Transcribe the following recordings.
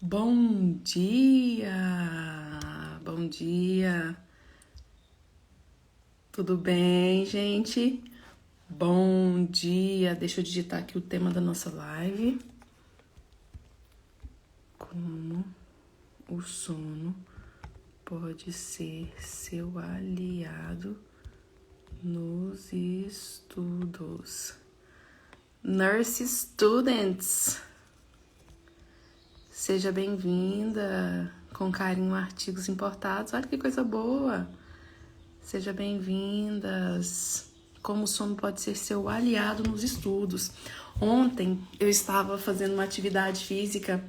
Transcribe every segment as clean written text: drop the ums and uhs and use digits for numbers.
Bom dia! Bom dia! Tudo bem, gente? Bom dia! Deixa eu digitar aqui o tema da nossa live. Como o sono pode ser seu aliado nos estudos. Nurse Students, seja bem-vinda. Com carinho, artigos importados. Olha que coisa boa! Sejam bem-vindas. Como o sono pode ser seu aliado nos estudos. Ontem eu estava fazendo uma atividade física.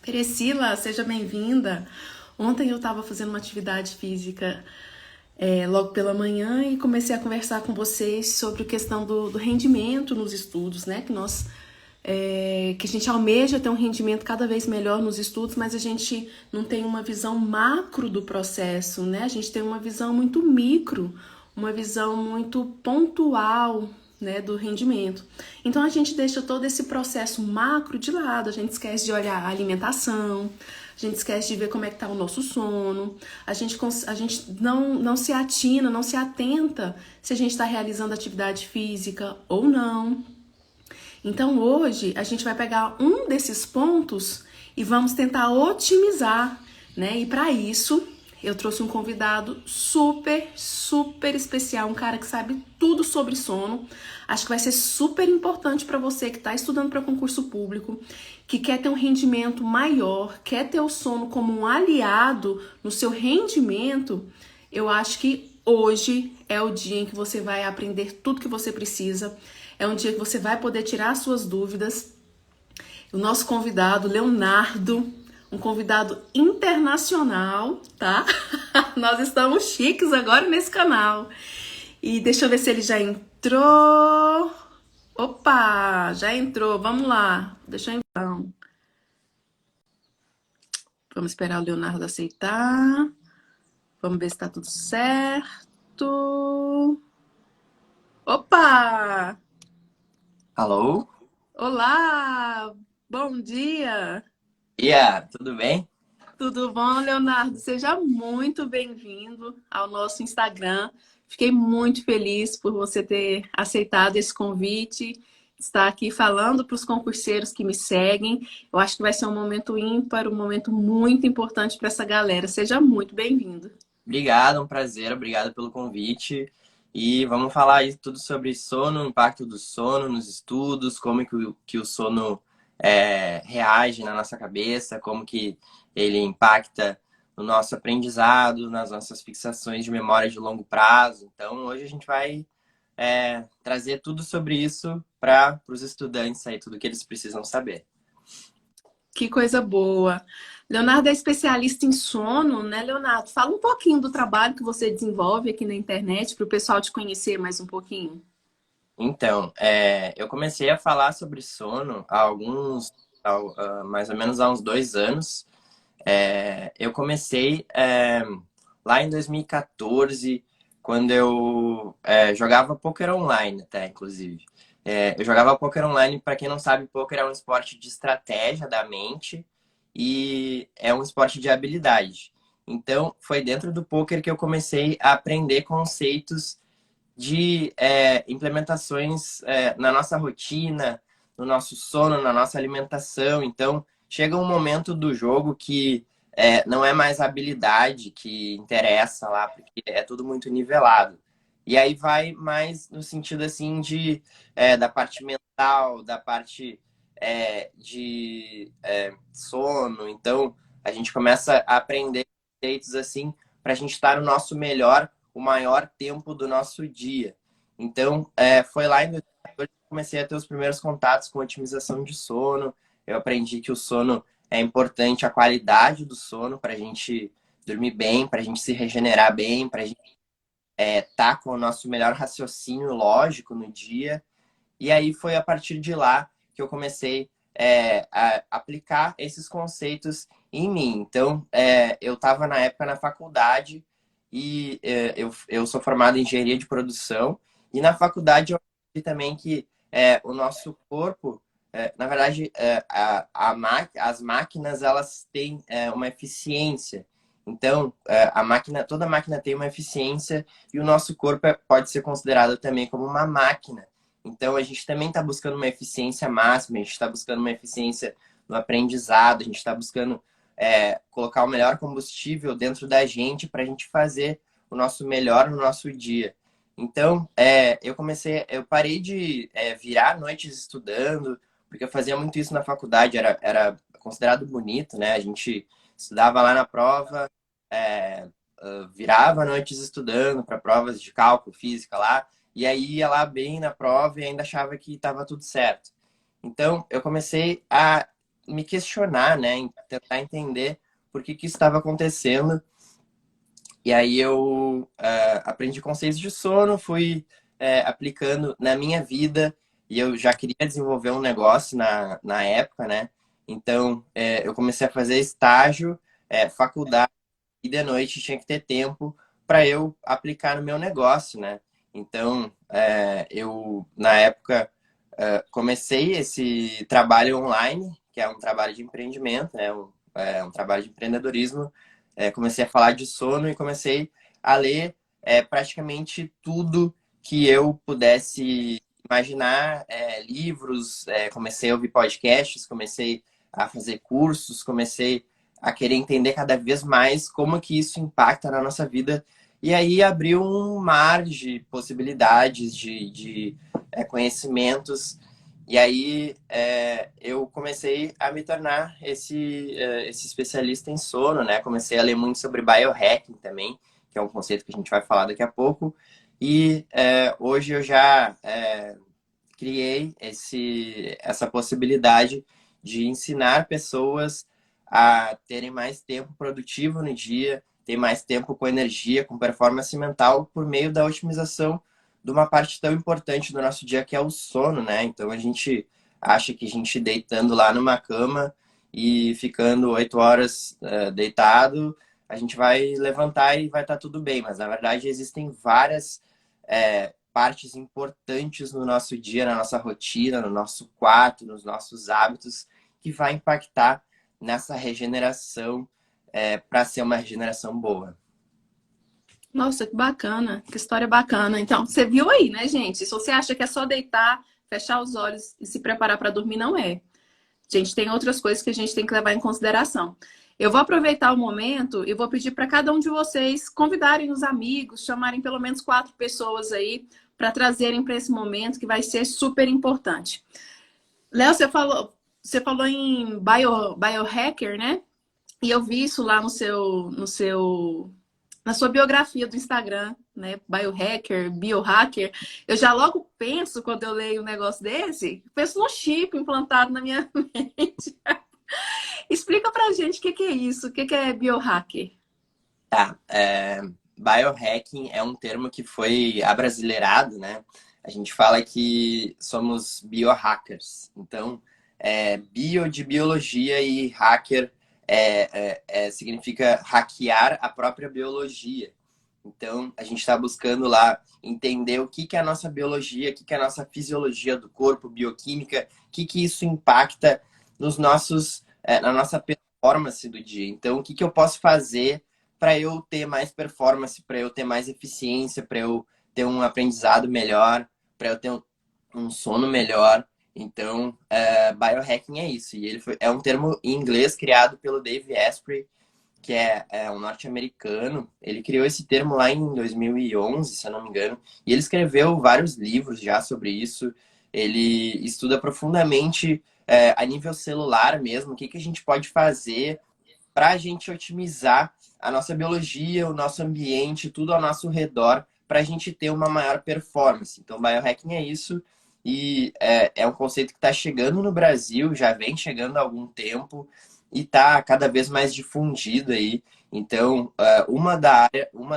Priscila, seja bem-vinda. Ontem eu estava fazendo uma atividade física logo pela manhã e comecei a conversar com vocês sobre a questão do rendimento nos estudos, né? Que a gente almeja ter um rendimento cada vez melhor nos estudos, mas a gente não tem uma visão macro do processo, né? A gente tem uma visão muito micro, uma visão muito pontual, né, do rendimento. Então a gente deixa todo esse processo macro de lado, a gente esquece de olhar a alimentação, a gente esquece de ver como é que tá o nosso sono, a gente não se atina, não se atenta se a gente está realizando atividade física ou não. Então hoje a gente vai pegar um desses pontos e vamos tentar otimizar, né? E para isso eu trouxe um convidado super especial, um cara que sabe tudo sobre sono. Acho que vai ser super importante para você que está estudando para concurso público, que quer ter um rendimento maior, quer ter o sono como um aliado no seu rendimento. Eu acho que hoje é o dia em que você vai aprender tudo que você precisa. É um dia que você vai poder tirar suas dúvidas. O nosso convidado, Leonardo, um convidado internacional, tá? Nós estamos chiques agora nesse canal. E deixa eu ver se ele já entrou. Opa, já entrou. Vamos lá. Deixa eu então. Vamos esperar o Leonardo aceitar. Vamos ver se tá tudo certo. Opa! Alô? Olá! Bom dia! Tudo bem? Tudo bom, Leonardo? Seja muito bem-vindo ao nosso Instagram. Fiquei muito feliz por você ter aceitado esse convite, estar aqui falando para os concurseiros que me seguem. Eu acho que vai ser um momento ímpar, um momento muito importante para essa galera. Seja muito bem-vindo. Obrigado, um prazer, obrigado pelo convite. E vamos falar aí tudo sobre sono, o impacto do sono nos estudos, como que o sono reage na nossa cabeça, como que ele impacta no nosso aprendizado, nas nossas fixações de memória de longo prazo. Então, hoje a gente vai trazer tudo sobre isso para os estudantes aí, tudo que eles precisam saber. Que coisa boa. Leonardo é especialista em sono, né, Leonardo? Fala um pouquinho do trabalho que você desenvolve aqui na internet para o pessoal te conhecer mais um pouquinho. Então, eu comecei a falar sobre sono mais ou menos há uns 2 anos. Eu comecei lá em 2014, quando eu jogava poker online, até, inclusive. Eu jogava poker online, para quem não sabe, poker é um esporte de estratégia da mente e é um esporte de habilidade. Então, foi dentro do poker que eu comecei a aprender conceitos de implementações na nossa rotina, no nosso sono, na nossa alimentação. Então, chega um momento do jogo que não é mais a habilidade que interessa lá, porque é tudo muito nivelado. E aí vai mais no sentido assim da parte mental, da parte de sono. Então, a gente começa a aprender conceitos assim para a gente estar no nosso melhor o maior tempo do nosso dia. Então, foi lá em 2014 que eu comecei a ter os primeiros contatos com otimização de sono. Eu aprendi que o sono é importante, a qualidade do sono para a gente dormir bem, para a gente se regenerar bem, para a gente estar com o nosso melhor raciocínio lógico no dia. E aí foi a partir de lá que eu comecei a aplicar esses conceitos em mim. Então, eu estava na época na faculdade e eu sou formado em engenharia de produção. E na faculdade eu aprendi também que o nosso corpo Na verdade, as máquinas elas têm uma eficiência. Então, toda máquina tem uma eficiência e o nosso corpo pode ser considerado também como uma máquina. Então, a gente também está buscando uma eficiência máxima, a gente está buscando uma eficiência no aprendizado, a gente está buscando colocar o melhor combustível dentro da gente para a gente fazer o nosso melhor no nosso dia. Então, eu parei de virar noites estudando, porque eu fazia muito isso na faculdade, era considerado bonito, né? A gente estudava lá na prova, é, virava noites estudando para provas de cálculo, física lá, e aí ia lá bem na prova e ainda achava que estava tudo certo. Então, eu comecei a me questionar, né? Tentar entender por que isso estava acontecendo. E aí eu aprendi conceitos de sono, fui aplicando na minha vida e eu já queria desenvolver um negócio na época, né? Então eu comecei a fazer estágio, faculdade e de noite tinha que ter tempo para eu aplicar no meu negócio, né? Então eu na época comecei esse trabalho online, que é um trabalho de empreendimento, né? Um trabalho de empreendedorismo. Comecei a falar de sono e comecei a ler praticamente tudo que eu pudesse imaginar, livros, comecei a ouvir podcasts, comecei a fazer cursos, comecei a querer entender cada vez mais como que isso impacta na nossa vida. E aí abriu um mar de possibilidades, de conhecimentos. E aí eu comecei a me tornar esse especialista em sono, né? Comecei a ler muito sobre biohacking também, que é um conceito que a gente vai falar daqui a pouco. E hoje eu já criei essa possibilidade de ensinar pessoas a terem mais tempo produtivo no dia, ter mais tempo com energia, com performance mental, por meio da otimização de uma parte tão importante do nosso dia que é o sono, né? Então a gente acha que a gente deitando lá numa cama e ficando 8 horas deitado, a gente vai levantar e vai estar tudo bem, mas na verdade existem várias partes importantes no nosso dia, na nossa rotina, no nosso quarto, nos nossos hábitos, que vai impactar nessa regeneração para ser uma regeneração boa. Nossa, que bacana, que história bacana. Então, você viu aí, né, gente? Se você acha que é só deitar, fechar os olhos e se preparar para dormir, não é. Gente, tem outras coisas que a gente tem que levar em consideração. Eu vou aproveitar o momento e vou pedir para cada um de vocês convidarem os amigos, chamarem pelo menos 4 pessoas aí para trazerem para esse momento que vai ser super importante. Léo, você falou em biohacker, né? E eu vi isso lá na sua biografia do Instagram, né? Biohacker. Eu já logo penso, quando eu leio um negócio desse, penso num chip implantado na minha mente. Explica pra gente o que que é isso, o que que é biohacker. Tá, biohacking é um termo que foi abrasileirado, né? A gente fala que somos biohackers. Então, bio de biologia e hacker significa hackear a própria biologia. Então, a gente está buscando lá entender o que que é a nossa biologia, o que que é a nossa fisiologia do corpo, bioquímica, o que que isso impacta na nossa performance do dia. Então, o que que eu posso fazer para eu ter mais performance, para eu ter mais eficiência, para eu ter um aprendizado melhor, para eu ter um sono melhor. Então, biohacking é isso. E é um termo em inglês criado pelo Dave Asprey, que é um norte-americano. Ele criou esse termo lá em 2011, se eu não me engano, e ele escreveu vários livros já sobre isso. Ele estuda profundamente a nível celular mesmo, o que que a gente pode fazer para a gente otimizar a nossa biologia, o nosso ambiente, tudo ao nosso redor, para a gente ter uma maior performance. Então, biohacking é isso, e é um conceito que está chegando no Brasil, já vem chegando há algum tempo, e está cada vez mais difundido aí. Então, uma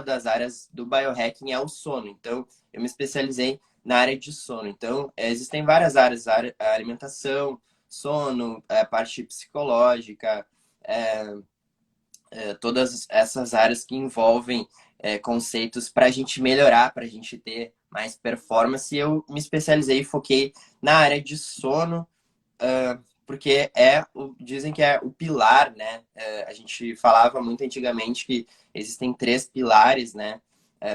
das áreas do biohacking é o sono. Então, eu me especializei na área de sono. Então, existem várias áreas, a alimentação, sono, a parte psicológica, é, todas essas áreas que envolvem conceitos para a gente melhorar, para a gente ter mais performance. E eu me especializei e foquei na área de sono porque dizem que é o pilar, né? A gente falava muito antigamente que existem três pilares, né?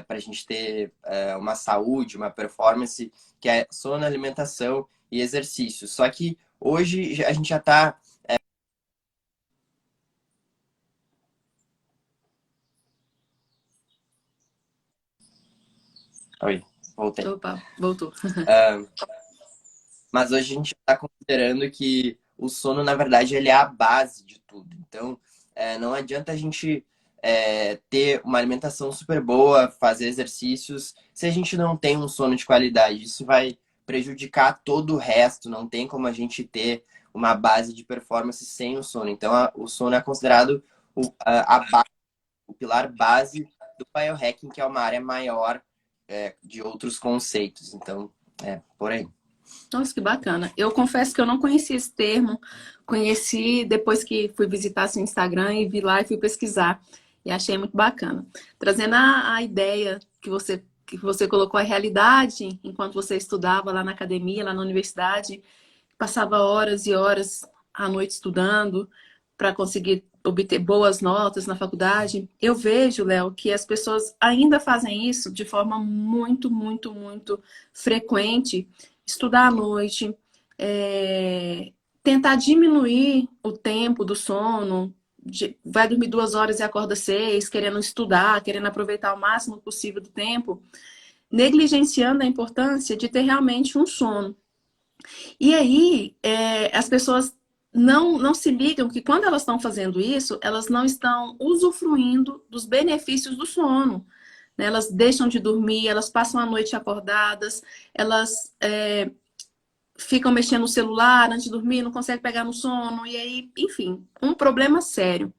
Para a gente ter uma saúde, uma performance, que é sono, alimentação e exercício. Só que hoje a gente já está. Oi, voltei. Opa, voltou. Mas hoje a gente está considerando que o sono, na verdade, ele é a base de tudo. Então, não adianta a gente ter uma alimentação super boa, fazer exercícios, se a gente não tem um sono de qualidade. Isso vai prejudicar todo o resto. Não tem como a gente ter uma base de performance sem o sono. Então, o sono é considerado o pilar base do biohacking, que é uma área maior de outros conceitos. Então, por aí. Nossa, que bacana. Eu confesso que eu não conhecia esse termo, conheci depois que fui visitar seu Instagram e vi lá e fui pesquisar. E achei muito bacana. Trazendo a ideia que você colocou a realidade enquanto você estudava lá na academia, lá na universidade, passava horas e horas à noite estudando para conseguir obter boas notas na faculdade. Eu vejo, Léo, que as pessoas ainda fazem isso de forma muito, muito, muito frequente. Estudar à noite, tentar diminuir o tempo do sono, vai dormir 2 horas e acorda 6, querendo estudar, querendo aproveitar o máximo possível do tempo, negligenciando a importância de ter realmente um sono. E aí, as pessoas não se ligam que quando elas estão fazendo isso, elas não estão usufruindo dos benefícios do sono. Né? Elas deixam de dormir, elas passam a noite acordadas, elas ficam mexendo no celular antes de dormir, não conseguem pegar no sono, e aí, enfim, um problema sério.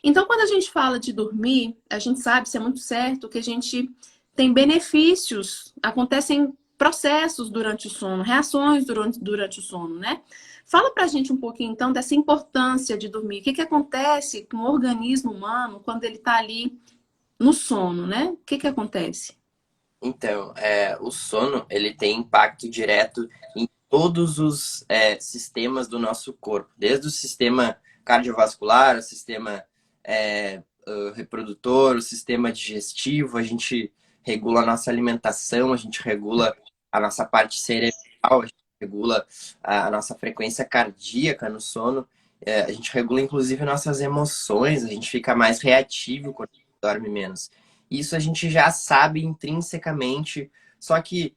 Então, quando a gente fala de dormir, a gente sabe, isso é muito certo, que a gente tem benefícios, acontecem processos durante o sono, reações durante o sono, né? Fala pra gente um pouquinho, então, dessa importância de dormir. O que acontece com o organismo humano quando ele tá ali no sono, né? O que acontece? Então, o sono, ele tem impacto direto em todos os sistemas do nosso corpo, desde o sistema cardiovascular, o sistema reprodutor, o sistema digestivo, a gente regula a nossa alimentação, a gente regula a nossa parte cerebral, a gente regula a nossa frequência cardíaca no sono, a gente regula inclusive nossas emoções, a gente fica mais reativo quando a gente dorme menos. Isso a gente já sabe intrinsecamente, só que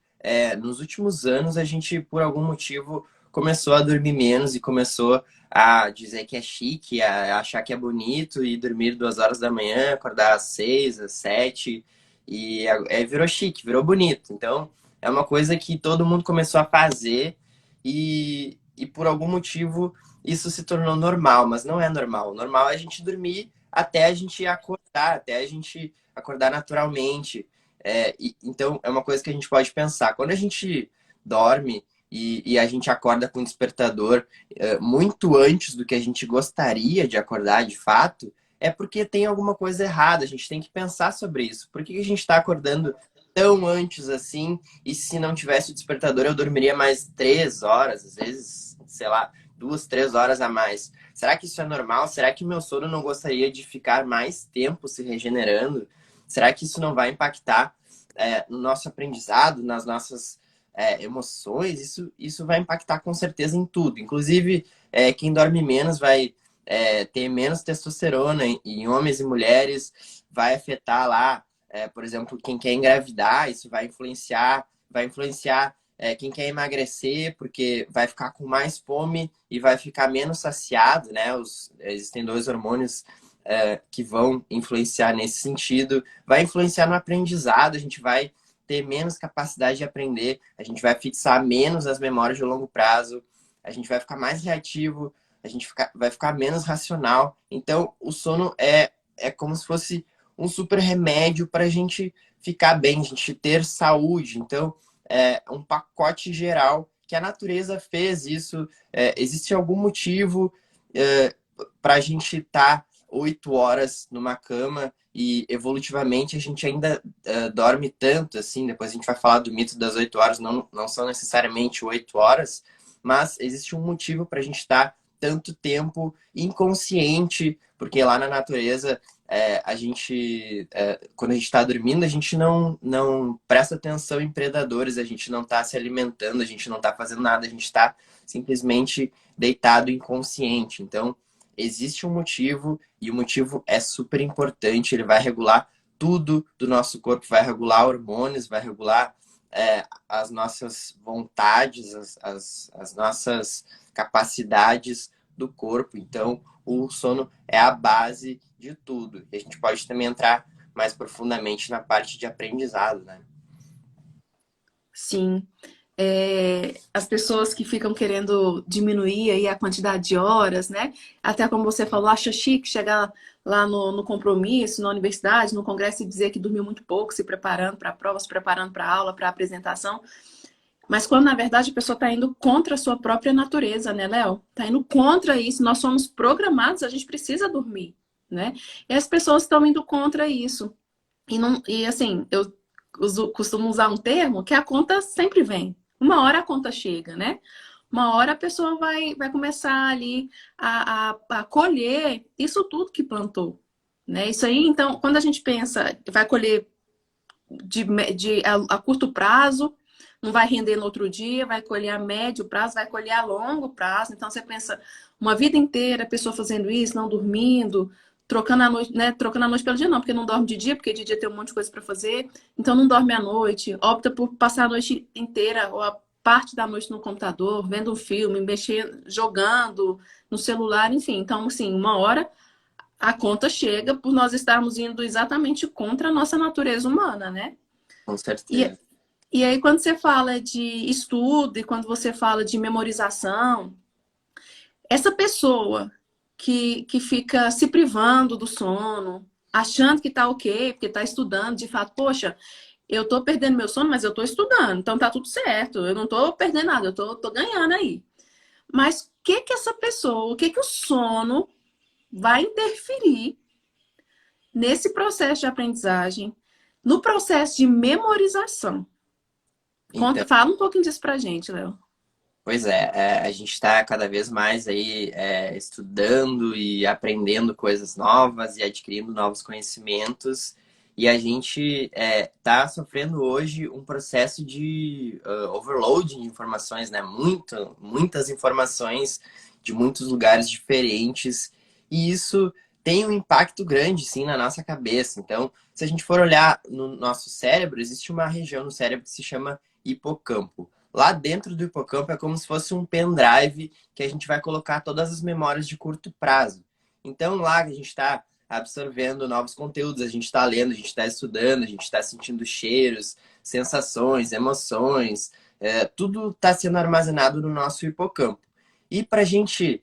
nos últimos anos a gente, por algum motivo, começou a dormir menos e começou a dizer que é chique, a achar que é bonito e dormir 2 horas da manhã, acordar às 6, às 7, e virou chique, virou bonito. Então, é uma coisa que todo mundo começou a fazer e por algum motivo isso se tornou normal, mas não é normal. O normal é a gente dormir até a gente acordar, até a gente acordar naturalmente. Então, é uma coisa que a gente pode pensar. Quando a gente dorme e a gente acorda com o despertador muito antes do que a gente gostaria de acordar de fato, é porque tem alguma coisa errada. A gente tem que pensar sobre isso. Por que a gente está acordando tão antes assim? E se não tivesse o despertador, eu dormiria mais 3 horas, às vezes, sei lá, 2, 3 horas a mais. Será que isso é normal? Será que o meu sono não gostaria de ficar mais tempo se regenerando? Será que isso não vai impactar no nosso aprendizado, nas nossas emoções? Isso vai impactar com certeza em tudo. Inclusive, quem dorme menos vai ter menos testosterona em homens e mulheres, vai afetar lá, por exemplo, quem quer engravidar, isso vai influenciar quem quer emagrecer, porque vai ficar com mais fome e vai ficar menos saciado, né? Existem dois hormônios que vão influenciar nesse sentido, vai influenciar no aprendizado, a gente vai ter menos capacidade de aprender, a gente vai fixar menos as memórias de longo prazo, a gente vai ficar mais reativo, vai ficar menos racional. Então, o sono é como se fosse um super remédio para a gente ficar bem, a gente ter saúde. Então, é um pacote geral que a natureza fez isso. Existe algum motivo para a gente estar 8 horas numa cama e evolutivamente a gente ainda dorme tanto assim. Depois a gente vai falar do mito das 8 horas, não são necessariamente 8 horas, mas existe um motivo para a gente estar tanto tempo inconsciente, porque lá na natureza quando a gente está dormindo, a gente não presta atenção em predadores, a gente não está se alimentando, a gente não está fazendo nada, a gente está simplesmente deitado inconsciente. Então, existe um motivo e o motivo é super importante, ele vai regular tudo do nosso corpo, vai regular hormônios, vai regular as nossas vontades, as nossas capacidades do corpo. Então, o sono é a base de tudo. E a gente pode também entrar mais profundamente na parte de aprendizado, né? Sim. As pessoas que ficam querendo diminuir aí a quantidade de horas, né? Até como você falou, acha chique chegar lá no compromisso, na universidade, no congresso e dizer que dormiu muito pouco, se preparando para a prova, se preparando para a aula, para a apresentação. Mas quando, na verdade, a pessoa está indo contra a sua própria natureza, né, Léo? Está indo contra isso. Nós somos programados, a gente precisa dormir, né? E as pessoas estão indo contra isso. E assim, eu costumo usar um termo que a conta sempre vem. Uma hora a conta chega, né? Uma hora a pessoa vai começar ali a colher isso tudo que plantou, né? Isso aí, então, quando a gente pensa, vai colher a curto prazo, não vai render no outro dia, vai colher a médio prazo, vai colher a longo prazo. Então você pensa uma vida inteira a pessoa fazendo isso, não dormindo, trocando a noite, né? Trocando a noite pelo dia não, porque não dorme de dia, porque de dia tem um monte de coisa para fazer, então não dorme à noite, opta por passar a noite inteira ou a parte da noite no computador, vendo um filme, mexendo, jogando no celular, enfim. Então, assim, uma hora a conta chega por nós estarmos indo exatamente contra a nossa natureza humana, né? Com E, certeza. e aí, quando você fala de estudo e quando você fala de memorização, essa pessoa que fica se privando do sono, achando que tá ok, porque tá estudando, de fato, poxa, eu tô perdendo meu sono, mas eu tô estudando, então tá tudo certo, eu não tô perdendo nada, eu tô ganhando aí. Mas que essa pessoa, o sono vai interferir nesse processo de aprendizagem, no processo de memorização? Então, Fala um pouquinho disso pra gente, Léo. pois a gente está cada vez mais aí estudando e aprendendo coisas novas e adquirindo novos conhecimentos. E a gente está sofrendo hoje um processo de overload de informações, né? Muitas informações de muitos lugares diferentes. E isso tem um impacto grande, sim, na nossa cabeça. Então, se a gente for olhar no nosso cérebro, existe uma região no cérebro que se chama hipocampo. Lá dentro do hipocampo é como se fosse um pendrive que a gente vai colocar todas as memórias de curto prazo. Então, lá que a gente está absorvendo novos conteúdos, a gente está lendo, a gente está estudando, a gente está sentindo cheiros, sensações, emoções, tudo está sendo armazenado no nosso hipocampo. E para a gente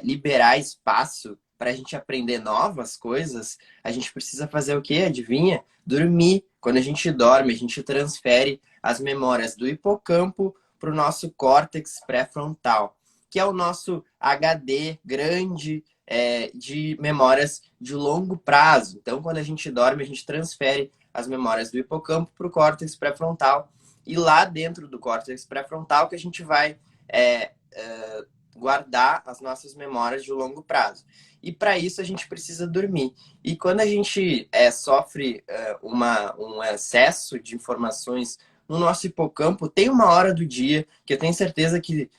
liberar espaço, para a gente aprender novas coisas, a gente precisa fazer o quê? Adivinha? Dormir. Quando a gente dorme, a gente transfere as memórias do hipocampo para o nosso córtex pré-frontal, que é o nosso HD grande de memórias de longo prazo. Então, quando a gente dorme, a gente transfere as memórias do hipocampo para o córtex pré-frontal. E lá dentro do córtex pré-frontal que a gente vai guardar as nossas memórias de longo prazo. E para isso a gente precisa dormir. E quando a gente sofre um excesso de informações no nosso hipocampo, tem uma hora do dia, que eu tenho certeza que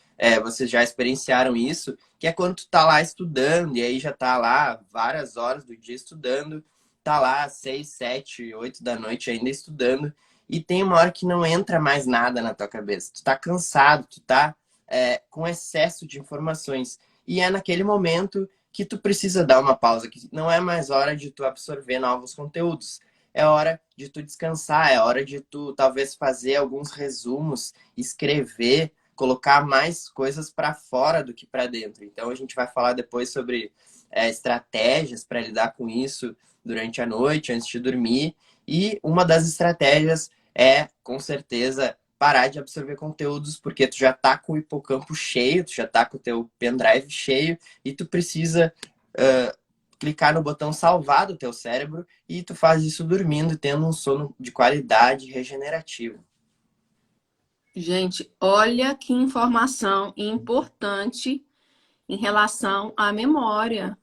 vocês já experienciaram isso, que é quando tu tá lá estudando, e aí já tá lá várias horas do dia estudando, tá lá 6, 7, 8 da noite ainda estudando, e tem uma hora que não entra mais nada na tua cabeça. Tu tá cansado, tu tá com excesso de informações. E é naquele momento que tu precisa dar uma pausa, que não é mais hora de tu absorver novos conteúdos. É hora de tu descansar, é hora de tu talvez fazer alguns resumos, escrever, colocar mais coisas para fora do que para dentro. Então a gente vai falar depois sobre estratégias para lidar com isso durante a noite, antes de dormir. E uma das estratégias é, com certeza, parar de absorver conteúdos, porque tu já tá com o hipocampo cheio, tu já tá com o teu pendrive cheio, e tu precisa clicar no botão salvar do teu cérebro, e tu faz isso dormindo, tendo um sono de qualidade regenerativo. Gente, olha que informação importante em relação à memória.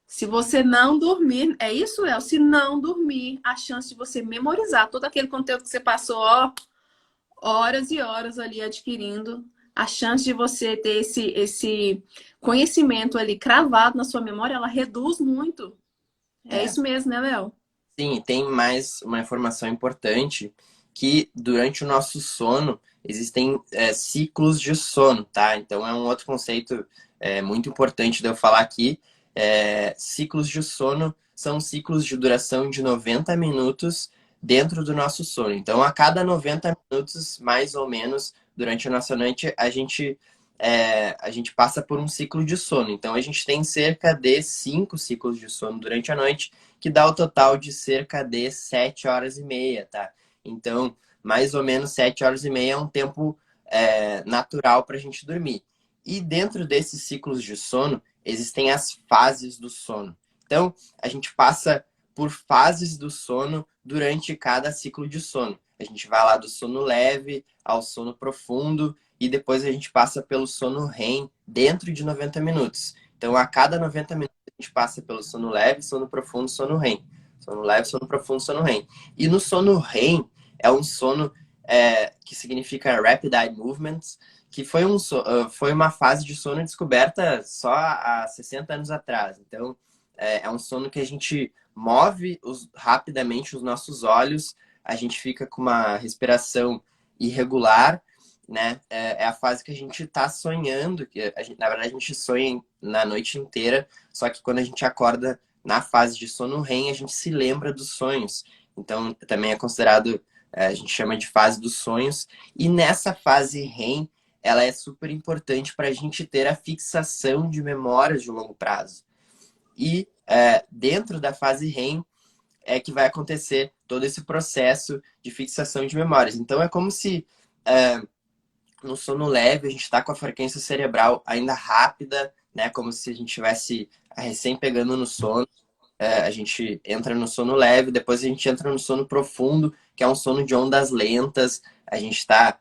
Se você não dormir, é isso, El? Se não dormir, a chance de você memorizar todo aquele conteúdo que você passou, ó, horas e horas ali adquirindo, a chance de você ter esse conhecimento ali cravado na sua memória, ela reduz muito. É É. isso mesmo, né, Léo? Sim, tem mais uma informação importante que durante o nosso sono existem ciclos de sono, tá? Então é um outro conceito muito importante de eu falar aqui. Ciclos de sono são ciclos de duração de 90 minutos dentro do nosso sono. Então, a cada 90 minutos, mais ou menos, durante a nossa noite, a gente passa por um ciclo de sono. Então, a gente tem cerca de 5 ciclos de sono durante a noite, que dá o total de cerca de 7 horas e meia, tá? Então, mais ou menos 7 horas e meia é um tempo natural para a gente dormir. E dentro desses ciclos de sono, existem as fases do sono. Então, a gente passa por fases do sono durante cada ciclo de sono. A gente vai lá do sono leve ao sono profundo e depois a gente passa pelo sono REM dentro de 90 minutos. Então, a cada 90 minutos a gente passa pelo sono leve, sono profundo, sono REM. Sono leve, sono profundo, sono REM. E no sono REM é um sono que significa Rapid Eye Movements, que foi uma fase de sono descoberta só há 60 anos atrás. Então, é um sono que a gente move rapidamente os nossos olhos, a gente fica com uma respiração irregular, né? É a fase que a gente está sonhando, na verdade a gente sonha na noite inteira, só que quando a gente acorda na fase de sono REM, a gente se lembra dos sonhos. Então, também é considerado, a gente chama de fase dos sonhos, e nessa fase REM, ela é super importante para a gente ter a fixação de memórias de longo prazo. E dentro da fase REM é que vai acontecer todo esse processo de fixação de memórias. Então é como se no sono leve a gente está com a frequência cerebral ainda rápida, né? Como se a gente estivesse recém pegando no sono. A gente entra no sono leve, depois a gente entra no sono profundo, que é um sono de ondas lentas. A gente está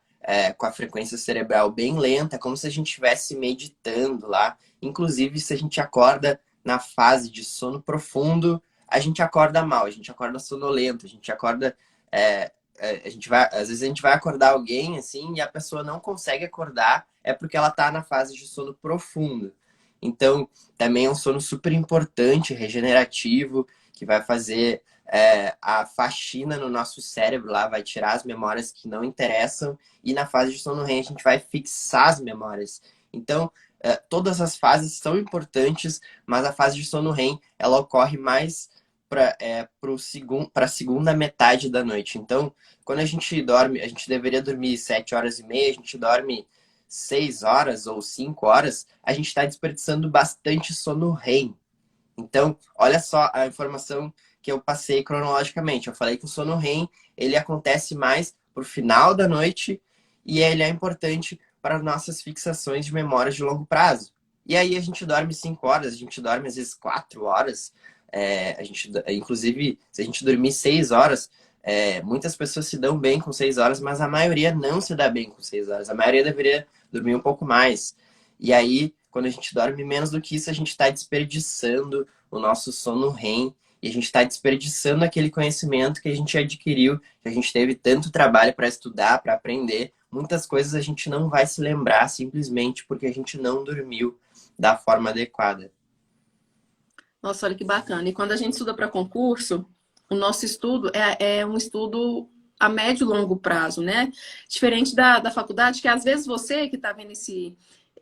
com a frequência cerebral bem lenta, como se a gente estivesse meditando lá. Inclusive, se a gente acorda na fase de sono profundo, a gente acorda mal, a gente acorda sonolento, a gente acorda. Às vezes a gente vai acordar alguém assim e a pessoa não consegue acordar, é porque ela está na fase de sono profundo. Então, também é um sono super importante, regenerativo, que vai fazer a faxina no nosso cérebro lá, vai tirar as memórias que não interessam, e na fase de sono REM a gente vai fixar as memórias. Então, todas as fases são importantes, mas a fase de sono REM, ela ocorre mais para a segunda metade da noite. Então, quando a gente dorme, a gente deveria dormir 7 horas e meia, a gente dorme 6 horas ou 5 horas, a gente está desperdiçando bastante sono REM. Então, olha só a informação que eu passei cronologicamente. Eu falei que o sono REM, ele acontece mais pro final da noite e ele é importante para nossas fixações de memórias de longo prazo. E aí a gente dorme 5 horas, a gente dorme às vezes 4 horas. Inclusive, se a gente dormir 6 horas, muitas pessoas se dão bem com 6 horas, mas a maioria não se dá bem com 6 horas. A maioria deveria dormir um pouco mais. E aí, quando a gente dorme menos do que isso, a gente está desperdiçando o nosso sono REM e a gente está desperdiçando aquele conhecimento que a gente adquiriu, que a gente teve tanto trabalho para estudar, para aprender. Muitas coisas a gente não vai se lembrar simplesmente porque a gente não dormiu da forma adequada. Nossa, olha que bacana. E quando a gente estuda para concurso, o nosso estudo é um estudo a médio e longo prazo, né? Diferente da faculdade, que às vezes você que está vendo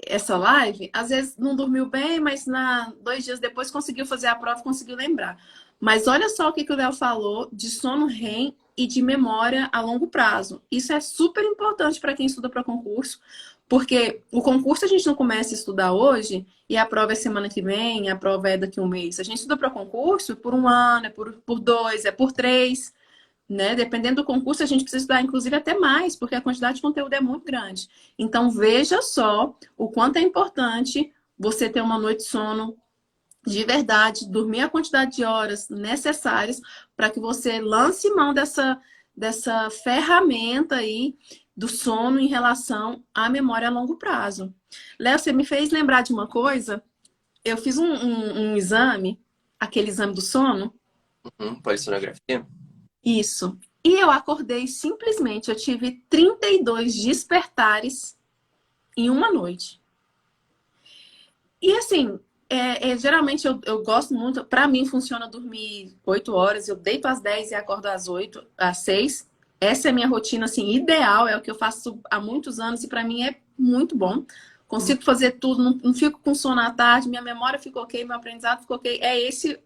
essa live, às vezes não dormiu bem, mas 2 dias depois conseguiu fazer a prova, conseguiu lembrar. Mas olha só o que o Léo falou de sono REM e de memória a longo prazo. Isso é super importante para quem estuda para concurso, porque o concurso a gente não começa a estudar hoje e a prova é semana que vem, a prova é daqui a um mês. A gente estuda para concurso por um ano, é por 2, é por 3, né? Dependendo do concurso, a gente precisa estudar, inclusive, até mais, porque a quantidade de conteúdo é muito grande. Então, veja só o quanto é importante você ter uma noite de sono de verdade, dormir a quantidade de horas necessárias para que você lance mão dessa ferramenta aí do sono em relação à memória a longo prazo. Léo, você me fez lembrar de uma coisa. Eu fiz um exame, aquele exame do sono. Polissonografia? Isso. E eu acordei simplesmente, eu tive 32 despertares em uma noite. E assim, geralmente eu gosto muito, para mim funciona dormir 8 horas, eu deito às 10 e acordo às 8, às 6. Essa é a minha rotina assim ideal, é o que eu faço há muitos anos e para mim é muito bom. Uhum. Consigo fazer tudo, não fico com sono à tarde, minha memória ficou ok, meu aprendizado ficou ok. É esse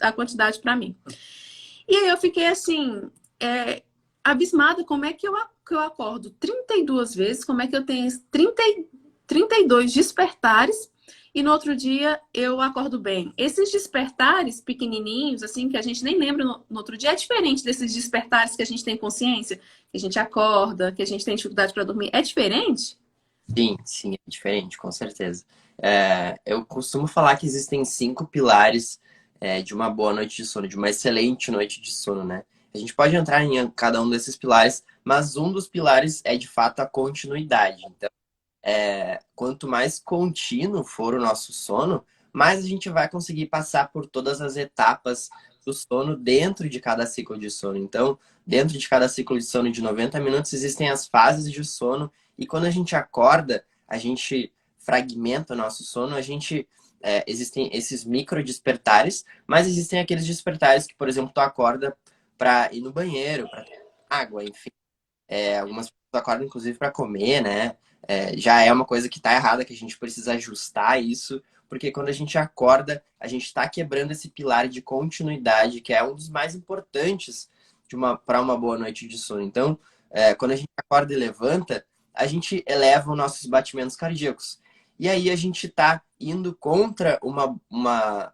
a quantidade para mim. E aí eu fiquei assim, abismada como é que eu acordo 32 vezes, como é que eu tenho 32 despertares e no outro dia eu acordo bem. Esses despertares pequenininhos, assim, que a gente nem lembra no outro dia, é diferente desses despertares que a gente tem consciência, que a gente acorda, que a gente tem dificuldade para dormir. É diferente? Sim, sim, é diferente, com certeza. Eu costumo falar que existem 5 pilares, de uma boa noite de sono, de uma excelente noite de sono, né? A gente pode entrar em cada um desses pilares, mas um dos pilares é de fato a continuidade. Então, quanto mais contínuo for o nosso sono, mais a gente vai conseguir passar por todas as etapas do sono dentro de cada ciclo de sono. Então, dentro de cada ciclo de sono de 90 minutos, existem as fases de sono, e quando a gente acorda, a gente fragmenta o nosso sono, existem esses micro despertares, mas existem aqueles despertares que, por exemplo, tu acorda para ir no banheiro, para tomar água, enfim. Algumas pessoas acordam, inclusive, para comer, né? Já é uma coisa que está errada, que a gente precisa ajustar isso, porque quando a gente acorda, a gente está quebrando esse pilar de continuidade, que é um dos mais importantes para uma boa noite de sono. Então, quando a gente acorda e levanta, a gente eleva os nossos batimentos cardíacos. E aí a gente está indo contra uma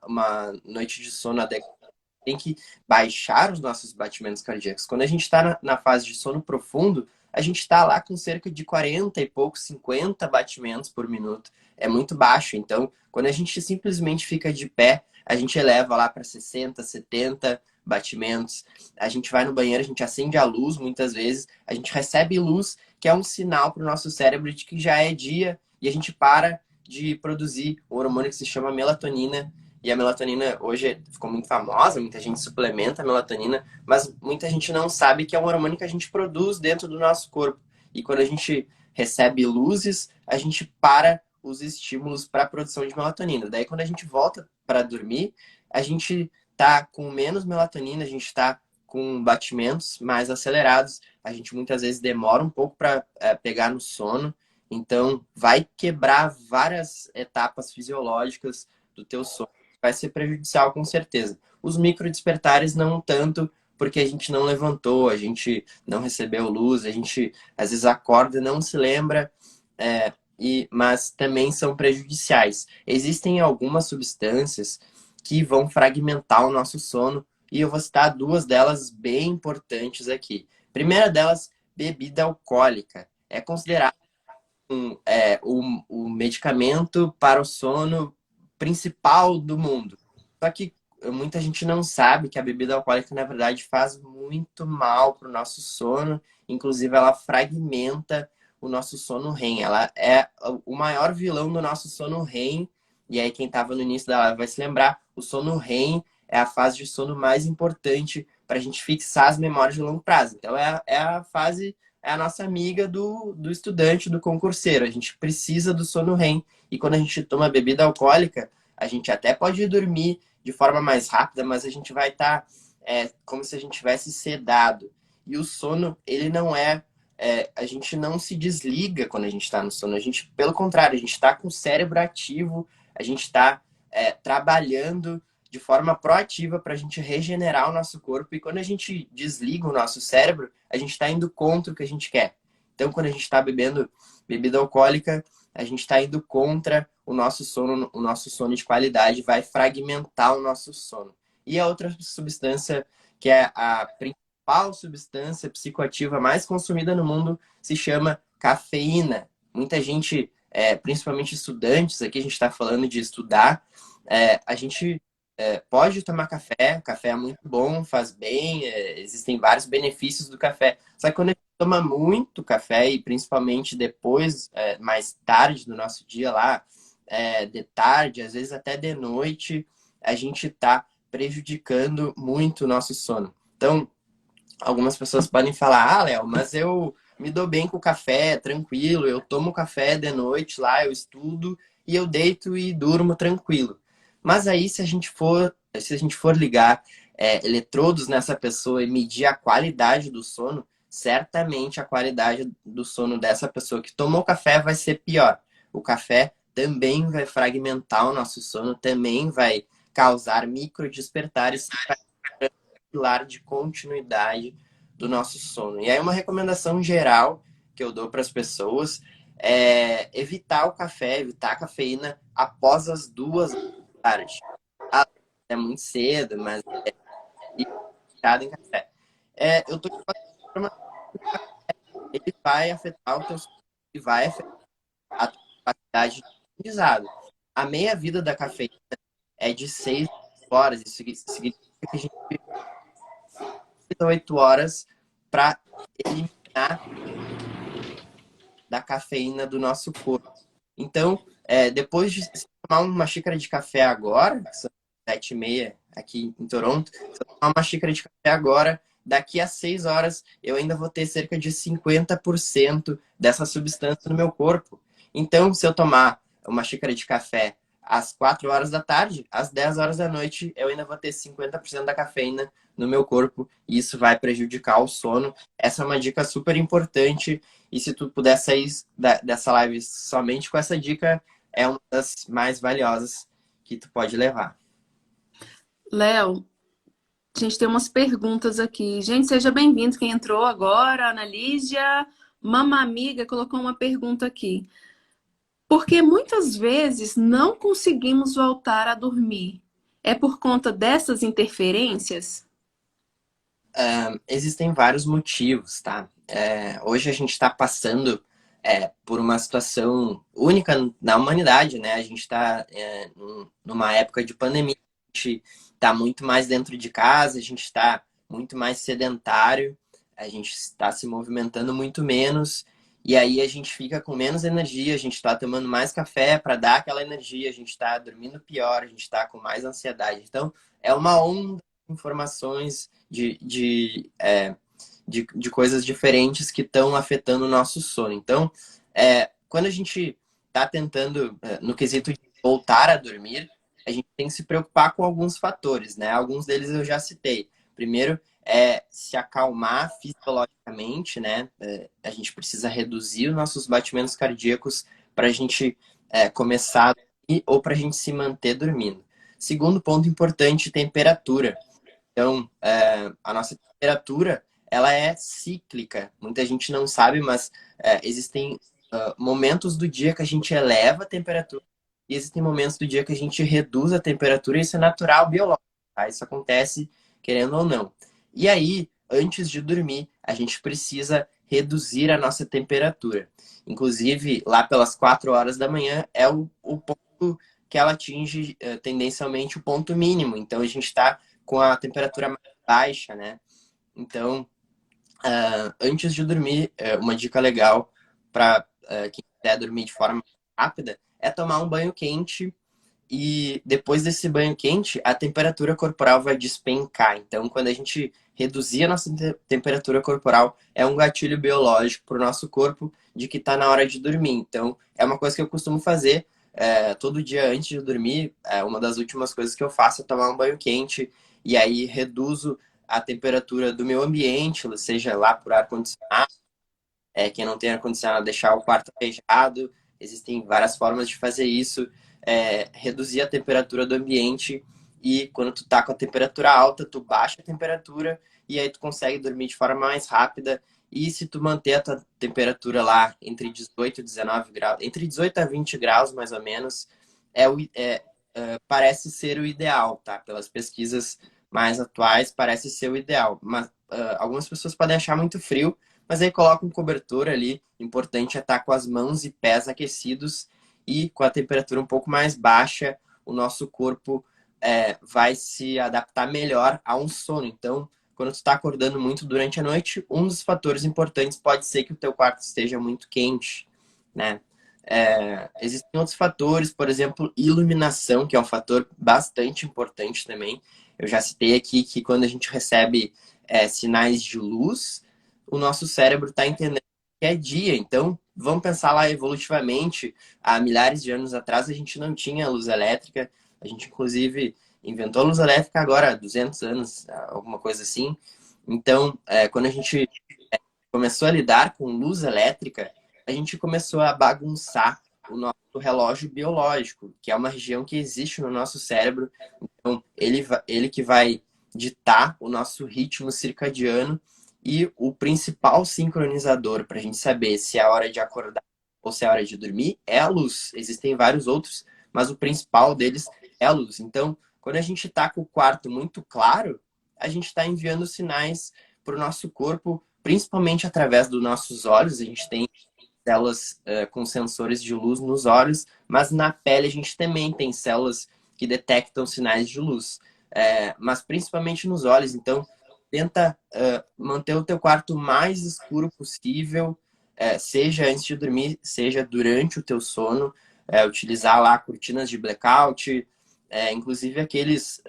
noite de sono adequada. Tem que baixar os nossos batimentos cardíacos. Quando a gente está na fase de sono profundo, a gente está lá com cerca de 40 e poucos, 50 batimentos por minuto. É muito baixo. Então, quando a gente simplesmente fica de pé, a gente eleva lá para 60, 70 batimentos. A gente vai no banheiro, a gente acende a luz muitas vezes, a gente recebe luz, que é um sinal para o nosso cérebro de que já é dia, e a gente para de produzir o hormônio que se chama melatonina. E a melatonina hoje ficou muito famosa, muita gente suplementa a melatonina, mas muita gente não sabe que é um hormônio que a gente produz dentro do nosso corpo. E quando a gente recebe luzes, a gente para os estímulos para a produção de melatonina. Daí, quando a gente volta para dormir, a gente tá com menos melatonina, a gente está com batimentos mais acelerados, a gente muitas vezes demora um pouco para pegar no sono, então vai quebrar várias etapas fisiológicas do teu sono, vai ser prejudicial com certeza. Os micro despertares não tanto, porque a gente não levantou, a gente não recebeu luz, a gente às vezes acorda e não se lembra, mas também são prejudiciais. Existem algumas substâncias que vão fragmentar o nosso sono, e eu vou citar duas delas bem importantes aqui. Primeira delas, bebida alcoólica. É considerado o medicamento para o sono principal do mundo. Só que muita gente não sabe que a bebida alcoólica, na verdade, faz muito mal para o nosso sono. Inclusive, ela fragmenta o nosso sono REM. Ela é o maior vilão do nosso sono REM. E aí, quem estava no início da live vai se lembrar, o sono REM é a fase de sono mais importante para a gente fixar as memórias de longo prazo. Então, é a fase, é a nossa amiga do estudante, do concurseiro. A gente precisa do sono REM. E quando a gente toma bebida alcoólica, a gente até pode dormir de forma mais rápida, mas a gente vai estar como se a gente tivesse sedado. E o sono, ele não a gente não se desliga quando a gente está no sono. A gente, pelo contrário, a gente está com o cérebro ativo, a gente está trabalhando de forma proativa para a gente regenerar o nosso corpo. E quando a gente desliga o nosso cérebro, a gente está indo contra o que a gente quer. Então, quando a gente está bebendo bebida alcoólica, a gente está indo contra o nosso sono de qualidade, vai fragmentar o nosso sono. E a outra substância, que é a principal substância psicoativa mais consumida no mundo, se chama cafeína. Muita gente, principalmente estudantes, aqui a gente está falando de estudar, a gente pode tomar café, café é muito bom, faz bem, existem vários benefícios do café. Só que quando a gente toma muito café e principalmente depois, mais tarde do nosso dia lá, de tarde, às vezes até de noite, a gente está prejudicando muito o nosso sono. Então, algumas pessoas podem falar, ah, Léo, mas eu me dou bem com o café, tranquilo, eu tomo café de noite lá, eu estudo e eu deito e durmo tranquilo. Mas aí, se a gente for ligar eletrodos nessa pessoa e medir a qualidade do sono, certamente a qualidade do sono dessa pessoa que tomou café vai ser pior. O café também vai fragmentar o nosso sono, também vai causar micro despertares pilar de continuidade do nosso sono. E aí uma recomendação geral que eu dou para as pessoas é evitar o café, evitar a cafeína após as 2 da tarde. Ah, é muito cedo, mas é viciado em café. Eu tô ele vai afetar o teu sono e vai afetar a tua capacidade de aprendizado. A meia-vida da cafeína é de 6 horas. Isso significa que a gente precisa 8 horas para eliminar da cafeína do nosso corpo. Então, depois de tomar uma xícara de café agora, que são 7h30 aqui em Toronto, se eu tomar uma xícara de café agora, daqui a 6 horas eu ainda vou ter cerca de 50% dessa substância no meu corpo. Então, se eu tomar uma xícara de café às 4 horas da tarde, às 10 horas da noite, eu ainda vou ter 50% da cafeína no meu corpo e isso vai prejudicar o sono. Essa é uma dica super importante e se tu puder sair dessa live somente com essa dica, é uma das mais valiosas que tu pode levar. Léo, a gente tem umas perguntas aqui. Gente, seja bem-vindo quem entrou agora. Ana Lígia, Mama Amiga colocou uma pergunta aqui. Porque muitas vezes não conseguimos voltar a dormir. É por conta dessas interferências? Existem vários motivos, tá? Hoje a gente está passando por uma situação única na humanidade, né? A gente está numa época de pandemia, a gente está muito mais dentro de casa, a gente está muito mais sedentário, a gente está se movimentando muito menos, e aí a gente fica com menos energia, a gente está tomando mais café para dar aquela energia, a gente está dormindo pior, a gente está com mais ansiedade. Então, é uma onda de informações de coisas diferentes que estão afetando o nosso sono. Então, quando a gente está tentando, no quesito de voltar a dormir, a gente tem que se preocupar com alguns fatores, né? Alguns deles eu já citei. Primeiro é se acalmar fisiologicamente, né? A gente precisa reduzir os nossos batimentos cardíacos para a gente começar a dormir ou para a gente se manter dormindo. Segundo ponto importante, temperatura. Então, a nossa temperatura, ela é cíclica. Muita gente não sabe, mas existem momentos do dia que a gente eleva a temperatura e existem momentos do dia que a gente reduz a temperatura e isso é natural, biológico, tá? Isso acontece querendo ou não. E aí, antes de dormir, a gente precisa reduzir a nossa temperatura. Inclusive, lá pelas 4 horas da manhã é o ponto que ela atinge tendencialmente o ponto mínimo. Então, a gente está com a temperatura mais baixa, né? Então, antes de dormir, uma dica legal para quem quiser dormir de forma rápida é tomar um banho quente e depois desse banho quente, a temperatura corporal vai despencar. Então, quando a gente reduzir a nossa temperatura corporal, é um gatilho biológico para o nosso corpo de que está na hora de dormir. Então, é uma coisa que eu costumo fazer todo dia antes de dormir. Uma das últimas coisas que eu faço é tomar um banho quente e aí reduzo a temperatura do meu ambiente, seja lá por ar-condicionado. Quem não tem ar-condicionado, deixar o quarto fechado. Existem várias formas de fazer isso. Reduzir a temperatura do ambiente e quando tu tá com a temperatura alta, tu baixa a temperatura e aí tu consegue dormir de forma mais rápida. E se tu manter a tua temperatura lá entre 18 e 19 graus, entre 18 a 20 graus mais ou menos, parece ser o ideal, tá? Pelas pesquisas mais atuais, parece ser o ideal. Mas algumas pessoas podem achar muito frio, mas aí coloca um cobertor ali. O importante é estar com as mãos e pés aquecidos e com a temperatura um pouco mais baixa, o nosso corpo vai se adaptar melhor a um sono. Então, quando tu está acordando muito durante a noite, um dos fatores importantes pode ser que o teu quarto esteja muito quente, né? Existem outros fatores, por exemplo, iluminação, que é um fator bastante importante também. Eu já citei aqui que quando a gente recebe sinais de luz, o nosso cérebro está entendendo que é dia. Então, vamos pensar lá evolutivamente, há milhares de anos atrás a gente não tinha luz elétrica, a gente inclusive inventou a luz elétrica agora há 200 anos, alguma coisa assim. Então, quando a gente começou a lidar com luz elétrica, a gente começou a bagunçar o nosso relógio biológico, que é uma região que existe no nosso cérebro. Então, ele que vai ditar o nosso ritmo circadiano e o principal sincronizador para a gente saber se é a hora de acordar ou se é a hora de dormir é a luz. Existem vários outros, mas o principal deles é a luz. Então, quando a gente está com o quarto muito claro, a gente está enviando sinais para o nosso corpo, principalmente através dos nossos olhos. A gente tem células com sensores de luz nos olhos, mas na pele a gente também tem células que detectam sinais de luz, mas principalmente nos olhos. Então, tenta manter o teu quarto mais escuro possível, seja antes de dormir, seja durante o teu sono, utilizar lá cortinas de blackout, inclusive aqueles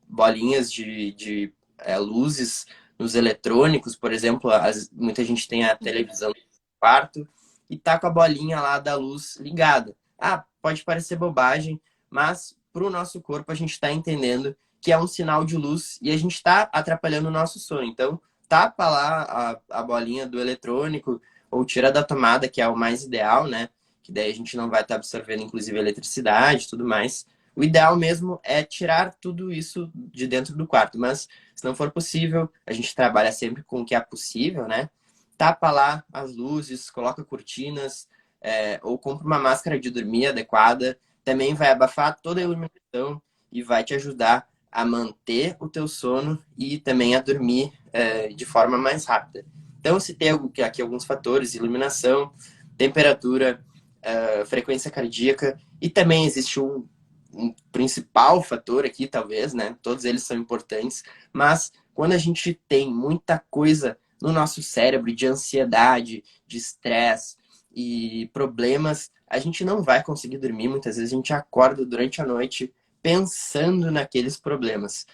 bolinhas de luzes nos eletrônicos, por exemplo, muita gente tem a televisão no quarto e tá com a bolinha lá da luz ligada. Ah, pode parecer bobagem, mas para o nosso corpo a gente está entendendo que é um sinal de luz e a gente está atrapalhando o nosso sono. Então, tapa lá a bolinha do eletrônico ou tira da tomada, que é o mais ideal, né? Que daí a gente não vai estar absorvendo, inclusive, eletricidade e tudo mais. O ideal mesmo é tirar tudo isso de dentro do quarto, mas se não for possível, a gente trabalha sempre com o que é possível, né? Tapa lá as luzes, coloca cortinas, ou compra uma máscara de dormir adequada. Também vai abafar toda a iluminação e vai te ajudar a manter o teu sono e também a dormir de forma mais rápida. Então, eu citei aqui alguns fatores: iluminação, temperatura, frequência cardíaca, e também existe um principal fator aqui, talvez, né? Todos eles são importantes, mas quando a gente tem muita coisa no nosso cérebro de ansiedade, de estresse e problemas, a gente não vai conseguir dormir. Muitas vezes a gente acorda durante a noite pensando naqueles problemas.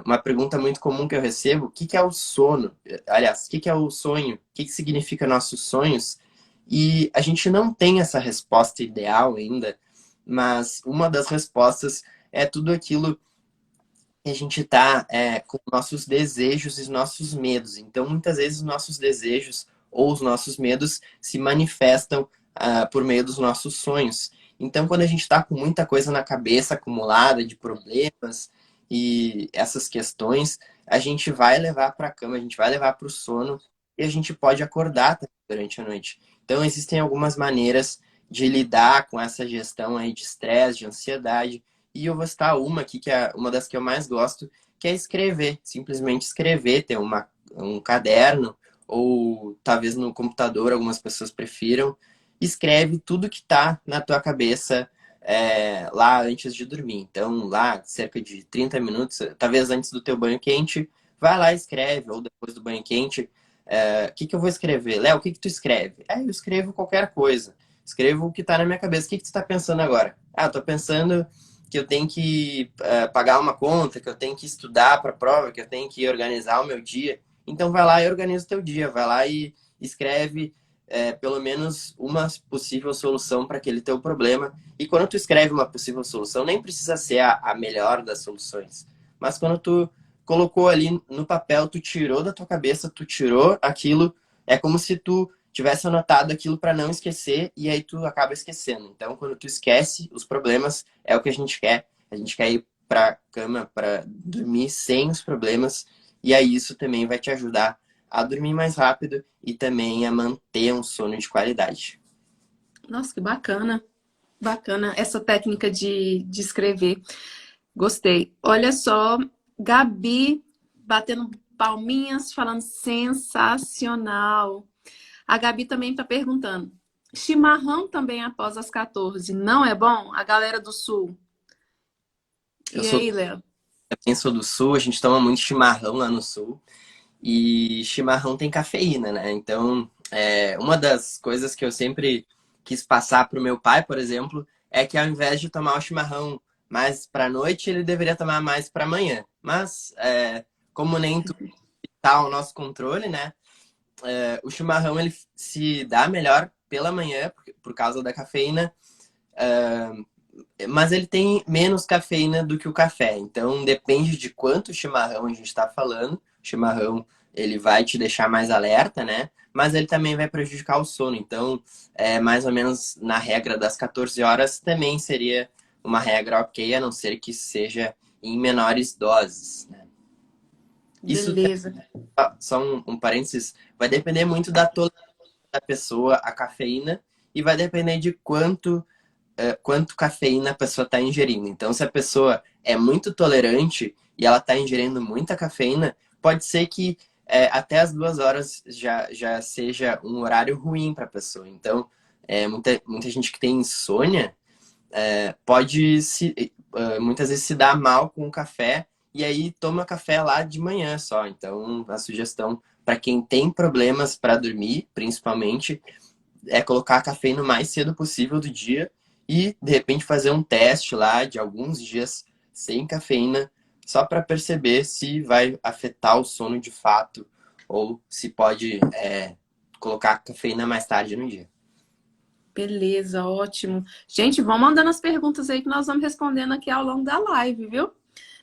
Uma pergunta muito comum que eu recebo: o que é o sono? Aliás, o que é o sonho? O que significa nossos sonhos? E a gente não tem essa resposta ideal ainda, mas uma das respostas é tudo aquilo que a gente está com nossos desejos e nossos medos. Então, muitas vezes, os nossos desejos ou os nossos medos se manifestam por meio dos nossos sonhos. Então, quando a gente está com muita coisa na cabeça acumulada de problemas e essas questões, a gente vai levar para a cama, a gente vai levar para o sono e a gente pode acordar também durante a noite. Então, existem algumas maneiras de lidar com essa gestão aí de estresse, de ansiedade. E eu vou citar uma aqui, que é uma das que eu mais gosto, que é escrever. Simplesmente escrever, ter um caderno, ou talvez no computador, algumas pessoas prefiram. Escreve tudo que está na tua cabeça lá antes de dormir. Então, lá, cerca de 30 minutos, talvez antes do teu banho quente, vai lá e escreve, ou depois do banho quente. O que eu vou escrever? Léo, o que tu escreve? Eu escrevo qualquer coisa. Escrevo o que está na minha cabeça. O que tu está pensando agora? Eu tô pensando que eu tenho que pagar uma conta, que eu tenho que estudar para a prova, que eu tenho que organizar o meu dia. Então vai lá e organiza o teu dia, vai lá e escreve pelo menos uma possível solução para aquele teu problema. E quando tu escreve uma possível solução, nem precisa ser a melhor das soluções, mas quando tu colocou ali no papel, tu tirou da tua cabeça, tu tirou aquilo, é como se tu tivesse anotado aquilo para não esquecer e aí tu acaba esquecendo. Então, quando tu esquece os problemas, é o que a gente quer. A gente quer ir para cama para dormir sem os problemas e aí isso também vai te ajudar a dormir mais rápido e também a manter um sono de qualidade. Nossa, que bacana. Bacana essa técnica de escrever. Gostei. Olha só, Gabi batendo palminhas, falando sensacional. A Gabi também está perguntando: chimarrão também após as 14, não é bom? A galera do Sul. Eu E sou aí, Léo? também sou do sul, a gente toma muito chimarrão lá no sul. E chimarrão tem cafeína, né? Então, uma das coisas que eu sempre quis passar pro meu pai, por exemplo, é que ao invés de tomar o chimarrão mais para noite, ele deveria tomar mais para manhã. Mas, como nem tudo está ao nosso controle, né? O chimarrão ele se dá melhor pela manhã por causa da cafeína, mas ele tem menos cafeína do que o café. Então depende de quanto chimarrão a gente está falando. O chimarrão ele vai te deixar mais alerta, né? Mas ele também vai prejudicar o sono. Então, mais ou menos na regra das 14 horas também seria uma regra ok, a não ser que seja em menores doses, né? Isso, Beleza. só um parênteses, vai depender muito da tolerância da pessoa à cafeína e vai depender de quanto cafeína a pessoa está ingerindo. Então, se a pessoa é muito tolerante e ela está ingerindo muita cafeína, pode ser que até as 2 horas já seja um horário ruim para a pessoa. Então, muita gente que tem insônia pode muitas vezes se dar mal com o café e aí toma café lá de manhã só. Então, a sugestão para quem tem problemas para dormir, principalmente, é colocar a cafeína o mais cedo possível do dia e, de repente, fazer um teste lá de alguns dias sem cafeína, só para perceber se vai afetar o sono de fato ou se pode colocar cafeína mais tarde no dia. Beleza, ótimo. Gente, vão mandando as perguntas aí que nós vamos respondendo aqui ao longo da live, viu?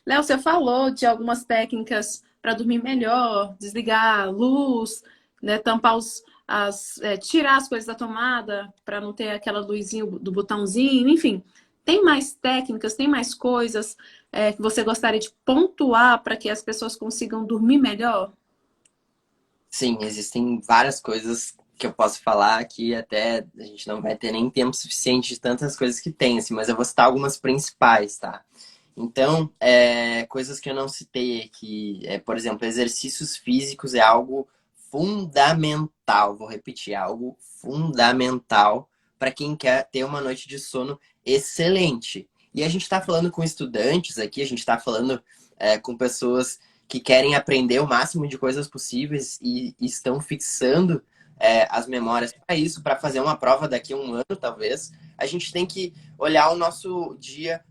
Léo, você falou de algumas técnicas para dormir melhor, desligar a luz, né, tampar tirar as coisas da tomada para não ter aquela luzinha do botãozinho, enfim. Tem mais técnicas, tem mais coisas que você gostaria de pontuar para que as pessoas consigam dormir melhor? Sim, existem várias coisas que eu posso falar que até a gente não vai ter nem tempo suficiente de tantas coisas que tem, assim, mas eu vou citar algumas principais, tá? Então, coisas que eu não citei aqui, por exemplo, exercícios físicos é algo fundamental, vou repetir, é algo fundamental para quem quer ter uma noite de sono excelente. E a gente está falando com estudantes aqui, a gente está falando com pessoas que querem aprender o máximo de coisas possíveis e estão fixando as memórias para isso, para fazer uma prova daqui a um ano, talvez. A gente tem que olhar o nosso dia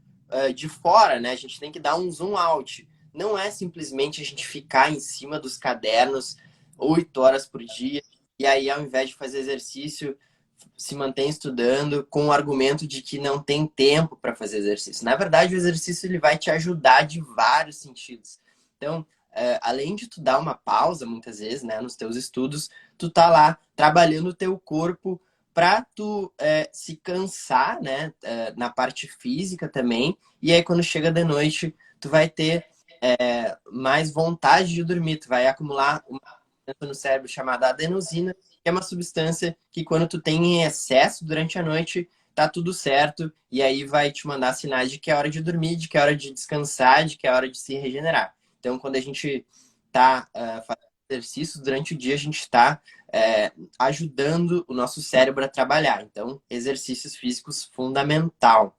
de fora, né? A gente tem que dar um zoom out. Não é simplesmente a gente ficar em cima dos cadernos 8 horas por dia e aí, ao invés de fazer exercício, se mantém estudando com o argumento de que não tem tempo para fazer exercício. Na verdade, o exercício ele vai te ajudar de vários sentidos. Então, além de tu dar uma pausa, muitas vezes, né, nos teus estudos, tu tá lá trabalhando o teu corpo para tu se cansar, né, na parte física também. E aí, quando chega de noite, tu vai ter mais vontade de dormir. Tu vai acumular uma substância no cérebro chamada adenosina, que é uma substância que quando tu tem em excesso durante a noite, tá tudo certo. E aí vai te mandar sinais de que é hora de dormir, de que é hora de descansar, de que é hora de se regenerar. Então, quando a gente tá fazendo exercícios durante o dia, a gente está ajudando o nosso cérebro a trabalhar. Então, exercícios físicos fundamental.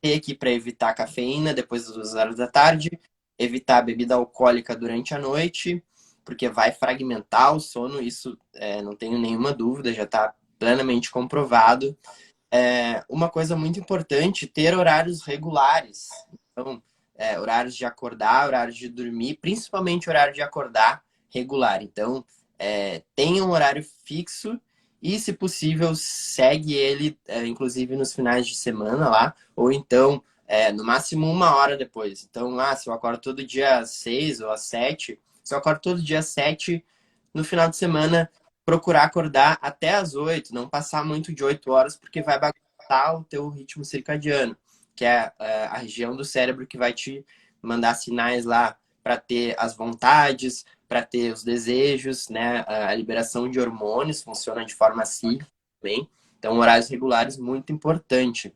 E aqui para evitar cafeína depois das 2 horas da tarde, evitar bebida alcoólica durante a noite, porque vai fragmentar o sono, isso não tenho nenhuma dúvida, já está plenamente comprovado. Uma coisa muito importante, ter horários regulares. Então, horários de acordar, horários de dormir, principalmente horário de acordar regular. Então, tenha um horário fixo e, se possível, segue ele, inclusive nos finais de semana lá, ou então, no máximo 1 hora depois. Então, se eu acordo todo dia às 6 ou às 7, se eu acordo todo dia às 7, no final de semana, procurar acordar até às 8, não passar muito de 8 horas, porque vai bagunçar o teu ritmo circadiano, que é a região do cérebro que vai te mandar sinais lá para ter as vontades, para ter os desejos, né? A liberação de hormônios funciona de forma assim também. Então, horários regulares, muito importante.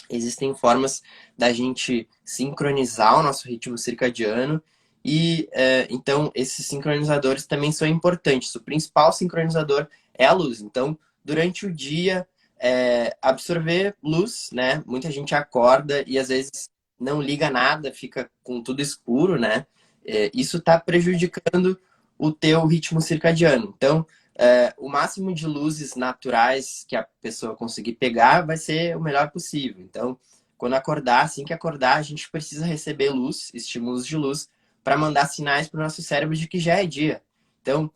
Existem formas da gente sincronizar o nosso ritmo circadiano e, então, esses sincronizadores também são importantes. O principal sincronizador é a luz. Então, durante o dia, absorver luz, né? Muita gente acorda e, às vezes, não liga nada, fica com tudo escuro, né? Isso está prejudicando o teu ritmo circadiano. Então, o máximo de luzes naturais que a pessoa conseguir pegar vai ser o melhor possível. Então, quando acordar, assim que acordar, a gente precisa receber luz, estímulos de luz, para mandar sinais para o nosso cérebro de que já é dia. Então,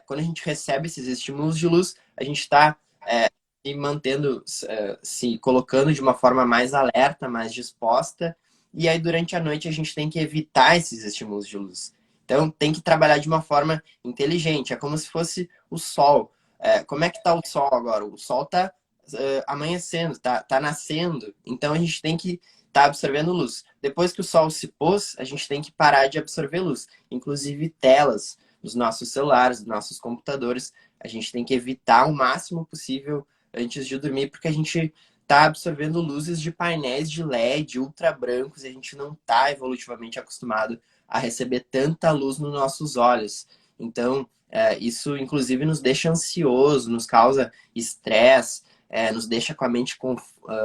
quando a gente recebe esses estímulos de luz, a gente está se mantendo, se colocando de uma forma mais alerta, mais disposta. E aí, durante a noite, a gente tem que evitar esses estímulos de luz. Então, tem que trabalhar de uma forma inteligente. É como se fosse o sol. Como é que está o sol agora? O sol está amanhecendo, está nascendo. Então, a gente tem que estar absorvendo luz. Depois que o sol se pôs, a gente tem que parar de absorver luz. Inclusive telas dos nossos celulares, dos nossos computadores. A gente tem que evitar o máximo possível antes de dormir, porque a gente está absorvendo luzes de painéis de LED ultra brancos e a gente não está evolutivamente acostumado a receber tanta luz nos nossos olhos. Então, isso inclusive nos deixa ansioso, nos causa estresse, nos deixa com a mente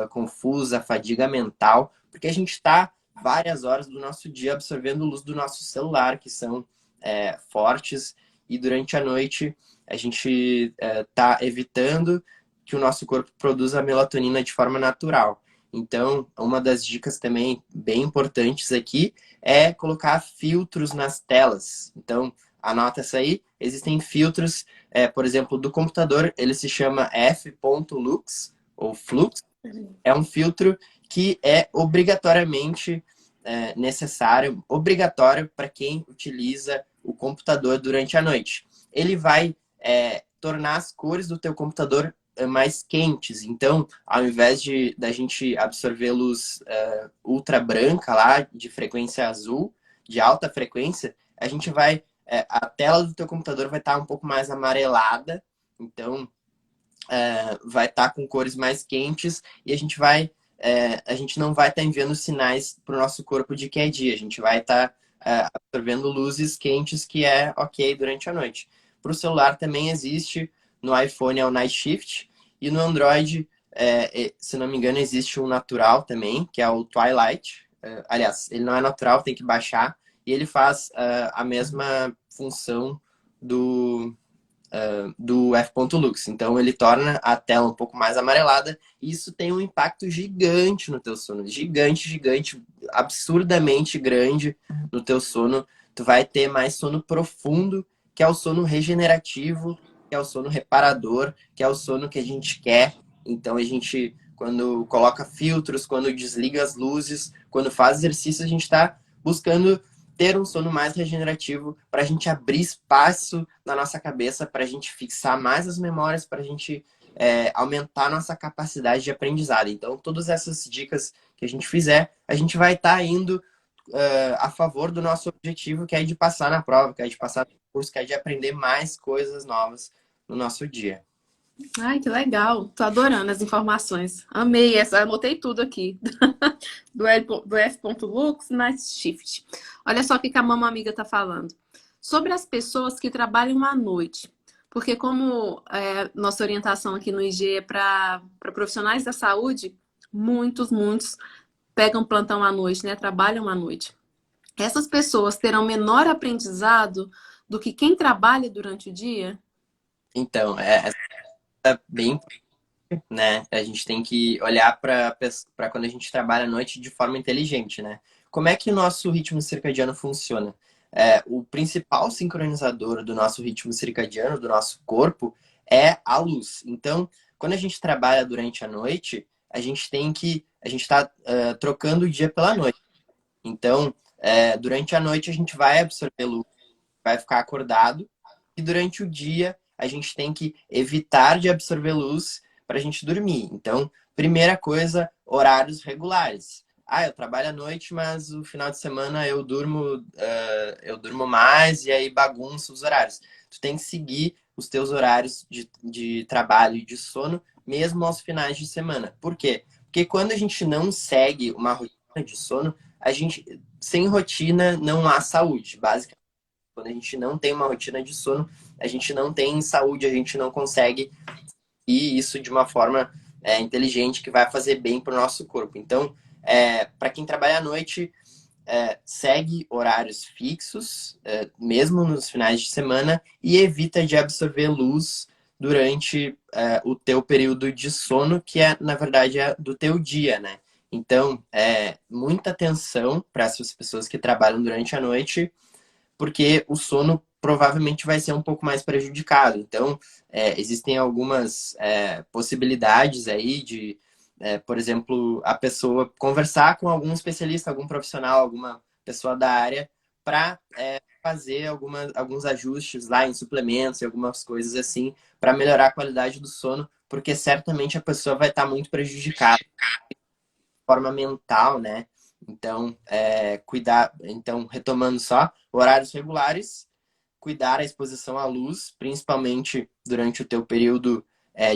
confusa, fadiga mental, porque a gente está várias horas do nosso dia absorvendo luz do nosso celular, que são fortes, e durante a noite a gente está evitando que o nosso corpo produza melatonina de forma natural. Então, uma das dicas também bem importantes aqui é colocar filtros nas telas. Então, anota essa aí. Existem filtros, por exemplo, do computador, ele se chama f.lux ou flux. É um filtro que é obrigatoriamente necessário, obrigatório para quem utiliza o computador durante a noite. Ele vai tornar as cores do teu computador mais quentes. Então, ao invés da gente absorver luz ultra branca lá, de frequência azul, de alta frequência, a gente vai... a tela do teu computador vai estar um pouco mais amarelada. Então, vai estar com cores mais quentes e a gente não vai estar enviando sinais para o nosso corpo de que é dia. A gente vai estar absorvendo luzes quentes, que é ok durante a noite. Para o celular também existe, no iPhone é o Night Shift, e no Android, se não me engano, existe um natural também, que é o Twilight. Aliás, ele não é natural, tem que baixar, e ele faz a mesma função do f.lux. Então ele torna a tela um pouco mais amarelada e isso tem um impacto gigante no teu sono. Gigante, gigante, absurdamente grande no teu sono. Tu vai ter mais sono profundo, que é o sono regenerativo, que é o sono reparador, que é o sono que a gente quer. Então a gente, quando coloca filtros, quando desliga as luzes, quando faz exercício, a gente está buscando ter um sono mais regenerativo, para a gente abrir espaço na nossa cabeça, para a gente fixar mais as memórias, para a gente aumentar a nossa capacidade de aprendizado. Então, todas essas dicas que a gente fizer, a gente vai estar indo a favor do nosso objetivo, que é de passar na prova, que é de passar no curso, que é de aprender mais coisas novas no nosso dia. Ai, que legal. Tô adorando as informações. Amei essa, anotei tudo aqui. Do F.lux Night Shift. Olha só o que a mamãe amiga tá falando. Sobre as pessoas que trabalham à noite. Porque como nossa orientação aqui no IG é para profissionais da saúde, muitos pegam plantão à noite, né? Trabalham à noite. Essas pessoas terão menor aprendizado do que quem trabalha durante o dia? Então, bem, né? A gente tem que olhar para quando a gente trabalha à noite de forma inteligente, né? Como é que o nosso ritmo circadiano funciona? O principal sincronizador do nosso ritmo circadiano, do nosso corpo, é a luz. Então, quando a gente trabalha durante a noite, a gente está trocando o dia pela noite. Então, durante a noite a gente vai absorver luz, vai ficar acordado, e durante o dia a gente tem que evitar de absorver luz para a gente dormir. Então, primeira coisa, horários regulares. Eu trabalho à noite, mas o final de semana eu durmo mais e aí bagunço os horários. Tu tem que seguir os teus horários de trabalho e de sono, mesmo aos finais de semana. Por quê? Porque quando a gente não segue uma rotina de sono, sem rotina não há saúde, basicamente. Quando a gente não tem uma rotina de sono, a gente não tem saúde, a gente não consegue ir isso de uma forma inteligente que vai fazer bem para o nosso corpo. Então, Para quem trabalha à noite, segue horários fixos, mesmo nos finais de semana, e evita de absorver luz durante o teu período de sono, que na verdade, é do teu dia, né? Então, muita atenção para essas pessoas que trabalham durante a noite, porque o sono provavelmente vai ser um pouco mais prejudicado. Então, existem algumas possibilidades aí de, por exemplo, a pessoa conversar com algum especialista, algum profissional, alguma pessoa da área, para fazer alguns ajustes lá em suplementos e algumas coisas assim, para melhorar a qualidade do sono, porque certamente a pessoa vai estar muito prejudicada forma mental, né? Então, cuidar. Então, retomando só, horários regulares, cuidar a exposição à luz, principalmente durante o teu período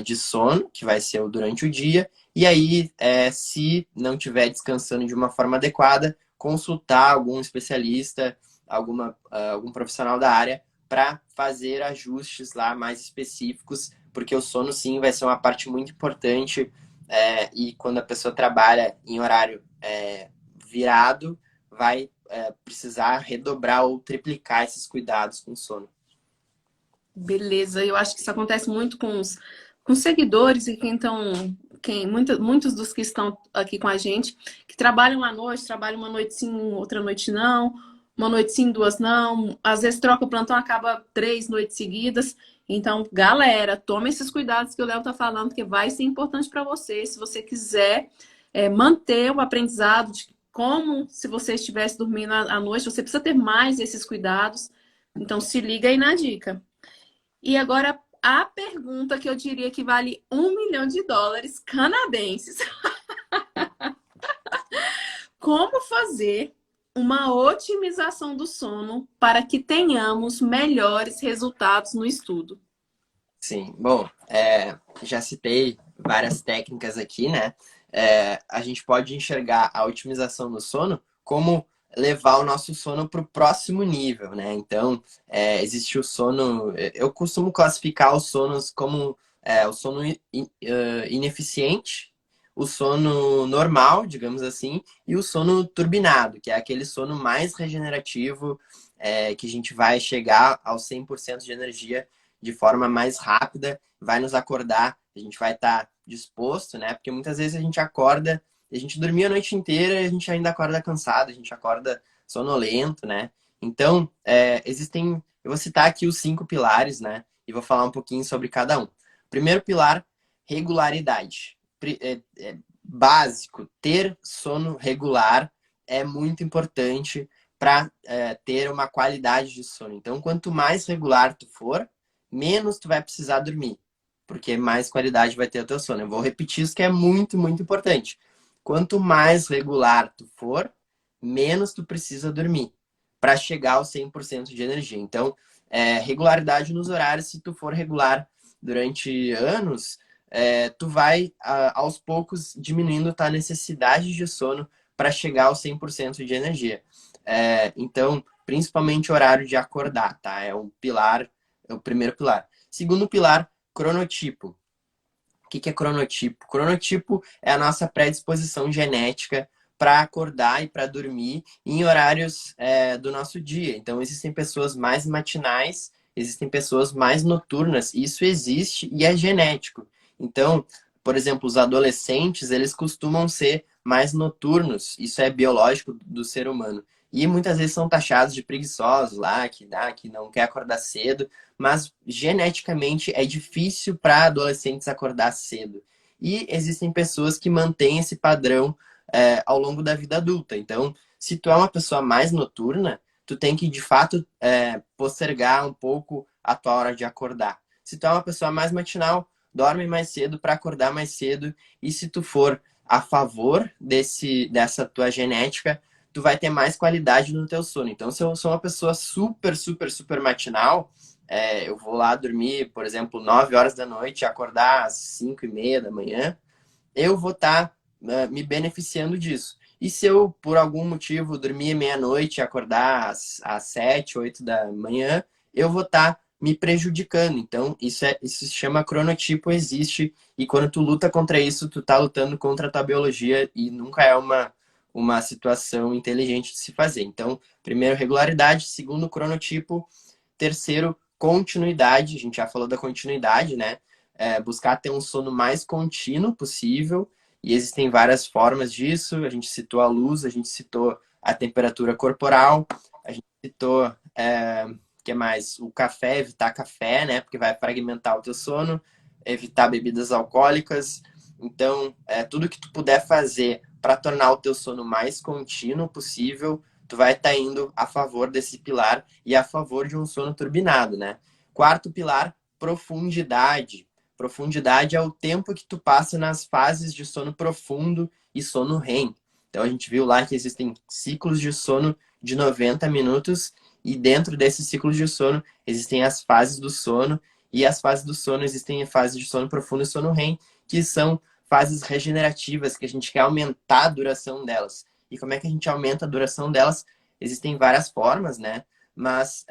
de sono, que vai ser durante o dia. E aí, se não estiver descansando de uma forma adequada, consultar algum especialista, algum profissional da área, para fazer ajustes lá mais específicos, porque o sono, sim, vai ser uma parte muito importante e quando a pessoa trabalha em horário virado, vai precisar redobrar ou triplicar esses cuidados com o sono. Beleza, eu acho que isso acontece muito com os seguidores e muitos dos que estão aqui com a gente, que trabalham à noite, trabalham uma noite sim, outra noite não, uma noite sim, duas não, às vezes troca o plantão, acaba 3 noites seguidas. Então, galera, tome esses cuidados que o Léo tá falando, que vai ser importante para você, se você quiser manter o aprendizado de como se você estivesse dormindo à noite, você precisa ter mais esses cuidados. Então, se liga aí na dica. E agora a pergunta que eu diria que vale US$ 1 milhão canadenses. Como fazer uma otimização do sono para que tenhamos melhores resultados no estudo? Sim, bom, já citei várias técnicas aqui, né? A gente pode enxergar a otimização do sono como levar o nosso sono para o próximo nível, né? Então, existe o sono. Eu costumo classificar os sonos como o sono ineficiente, o sono normal, digamos assim, e o sono turbinado, que é aquele sono mais regenerativo, que a gente vai chegar aos 100% de energia de forma mais rápida, vai nos acordar, a gente vai estar disposto, né? Porque muitas vezes a gente acorda, a gente dormia a noite inteira e a gente ainda acorda cansado, a gente acorda sonolento, né? Então, existem, eu vou citar aqui os 5 pilares, né? E vou falar um pouquinho sobre cada um. Primeiro pilar, regularidade. Básico, ter sono regular é muito importante para ter uma qualidade de sono. Então, quanto mais regular tu for, menos tu vai precisar dormir, porque mais qualidade vai ter o teu sono. Eu vou repetir isso que é muito, muito importante. Quanto mais regular tu for, menos tu precisa dormir para chegar aos 100% de energia. Então, regularidade nos horários, se tu for regular durante anos, tu vai aos poucos diminuindo tua necessidade de sono para chegar aos 100% de energia. Então, principalmente horário de acordar, tá? É o primeiro pilar. Segundo pilar, cronotipo. O que é cronotipo? Cronotipo é a nossa predisposição genética para acordar e para dormir em horários do nosso dia. Então, existem pessoas mais matinais, existem pessoas mais noturnas. Isso existe e é genético. Então, por exemplo, os adolescentes, eles costumam ser mais noturnos. Isso é biológico do ser humano. E muitas vezes são taxados de preguiçosos lá, que não quer acordar cedo, mas geneticamente é difícil para adolescentes acordar cedo. E existem pessoas que mantêm esse padrão ao longo da vida adulta. Então, se tu é uma pessoa mais noturna, tu tem que, de fato, postergar um pouco a tua hora de acordar. Se tu é uma pessoa mais matinal, dorme mais cedo para acordar mais cedo. E se tu for a favor dessa tua genética, tu vai ter mais qualidade no teu sono. Então, se eu sou uma pessoa super, super, super matinal, eu vou lá dormir, por exemplo, 9 horas da noite e acordar às 5:30 da manhã, eu vou estar me beneficiando disso. E se eu, por algum motivo, dormir meia-noite e acordar às 7, 8 da manhã, eu vou estar me prejudicando. Então, isso se chama cronotipo, existe. E quando tu luta contra isso, tu tá lutando contra a tua biologia e nunca é uma situação inteligente de se fazer. Então, primeiro, regularidade, segundo, cronotipo, terceiro, continuidade. A gente já falou da continuidade, né? Buscar ter um sono mais contínuo possível, e existem várias formas disso. A gente citou a luz, a gente citou a temperatura corporal, a gente citou, que mais? O café, evitar café, né? Porque vai fragmentar o teu sono, evitar bebidas alcoólicas. Então, tudo que tu puder fazer para tornar o teu sono mais contínuo possível, tu vai estar indo a favor desse pilar e a favor de um sono turbinado, né? Quarto pilar, profundidade. Profundidade é o tempo que tu passa nas fases de sono profundo e sono REM. Então a gente viu lá que existem ciclos de sono de 90 minutos e dentro desses ciclos de sono existem as fases do sono, e as fases do sono existem fases de sono profundo e sono REM, que são fases regenerativas, que a gente quer aumentar a duração delas. E como é que a gente aumenta a duração delas? Existem várias formas, né? Mas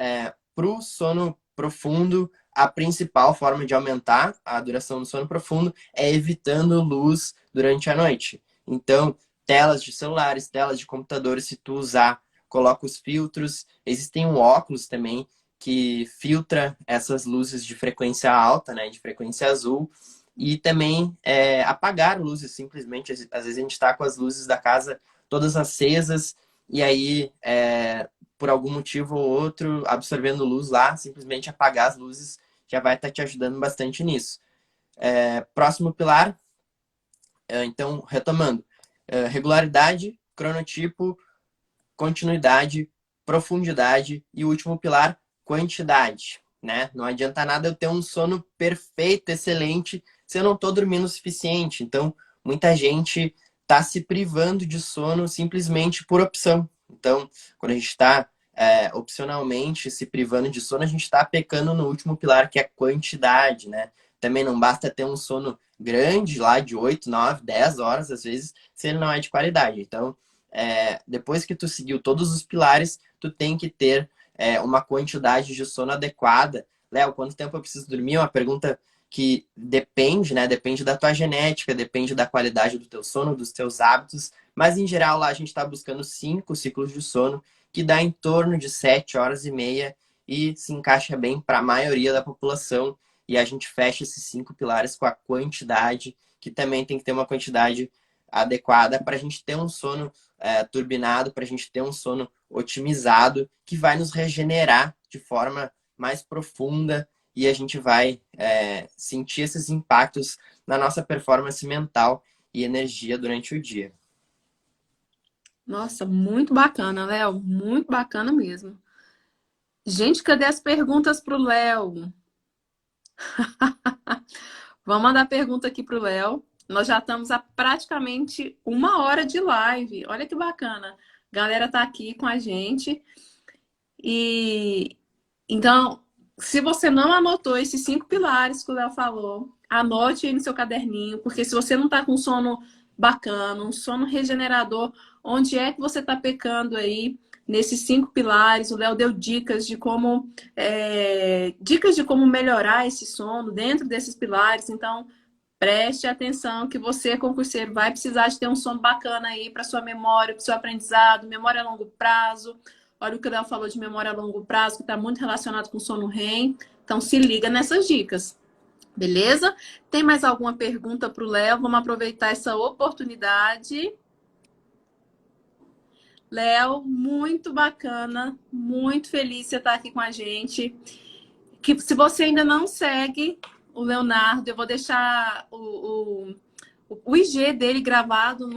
para o sono profundo, a principal forma de aumentar a duração do sono profundo é evitando luz durante a noite. Então, telas de celulares, telas de computadores, se tu usar, coloca os filtros. Existem um óculos também que filtra essas luzes de frequência alta, né, de frequência azul, e também apagar luzes, simplesmente. Às vezes a gente está com as luzes da casa todas acesas, e aí, por algum motivo ou outro, absorvendo luz lá, simplesmente apagar as luzes já vai estar te ajudando bastante nisso. Próximo pilar, então, retomando. Regularidade, cronotipo, continuidade, profundidade e o último pilar, quantidade, né? Não adianta nada eu ter um sono perfeito, excelente, se eu não estou dormindo o suficiente. Então, muita gente está se privando de sono simplesmente por opção. Então, quando a gente está opcionalmente se privando de sono, a gente está pecando no último pilar, que é a quantidade, né? Também não basta ter um sono grande lá de 8, 9, 10 horas, às vezes, se ele não é de qualidade. Então, depois que tu seguiu todos os pilares, tu tem que ter uma quantidade de sono adequada. Léo, quanto tempo eu preciso dormir? É uma pergunta que depende, né? Depende da tua genética, depende da qualidade do teu sono, dos teus hábitos. Mas, em geral, lá a gente está buscando 5 ciclos de sono, que dá em torno de 7 horas e meia e se encaixa bem para a maioria da população. E a gente fecha esses 5 pilares com a quantidade, que também tem que ter uma quantidade adequada para a gente ter um sono turbinado, para a gente ter um sono otimizado, que vai nos regenerar de forma mais profunda, e a gente vai sentir esses impactos na nossa performance mental e energia durante o dia. Nossa, muito bacana, Léo. Muito bacana mesmo. Gente, cadê as perguntas pro Léo? Vamos mandar pergunta aqui pro Léo. Nós já estamos há praticamente 1 hora de live. Olha que bacana. A galera tá aqui com a gente. E então, se você não anotou esses 5 pilares que o Léo falou, anote aí no seu caderninho, porque se você não tá com sono bacana, um sono regenerador, onde é que você tá pecando aí nesses 5 pilares? O Léo deu dicas de como melhorar esse sono dentro desses pilares. Então, preste atenção que você, concurseiro, vai precisar de ter um sono bacana aí para sua memória, para o seu aprendizado, memória a longo prazo. Olha o que o Léo falou de memória a longo prazo, que está muito relacionado com sono REM. Então, se liga nessas dicas. Beleza? Tem mais alguma pergunta para o Léo? Vamos aproveitar essa oportunidade. Léo, muito bacana, muito feliz de você estar aqui com a gente. Que se você ainda não segue o Leonardo, eu vou deixar o IG dele gravado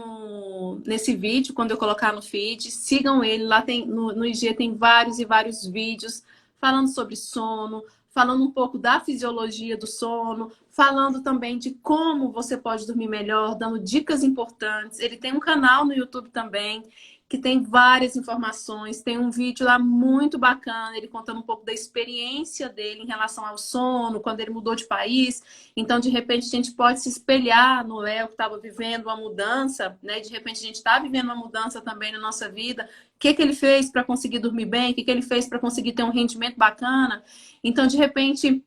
nesse vídeo, quando eu colocar no feed. Sigam ele, lá no IG tem vários e vários vídeos falando sobre sono, falando um pouco da fisiologia do sono, falando também de como você pode dormir melhor, dando dicas importantes. Ele tem um canal no YouTube também, que tem várias informações. Tem um vídeo lá muito bacana, ele contando um pouco da experiência dele em relação ao sono, quando ele mudou de país. Então, de repente, a gente pode se espelhar no Léo, que estava vivendo uma mudança, né? De repente, a gente está vivendo uma mudança também na nossa vida. O que ele fez para conseguir dormir bem? O que ele fez para conseguir ter um rendimento bacana? Então, de repente,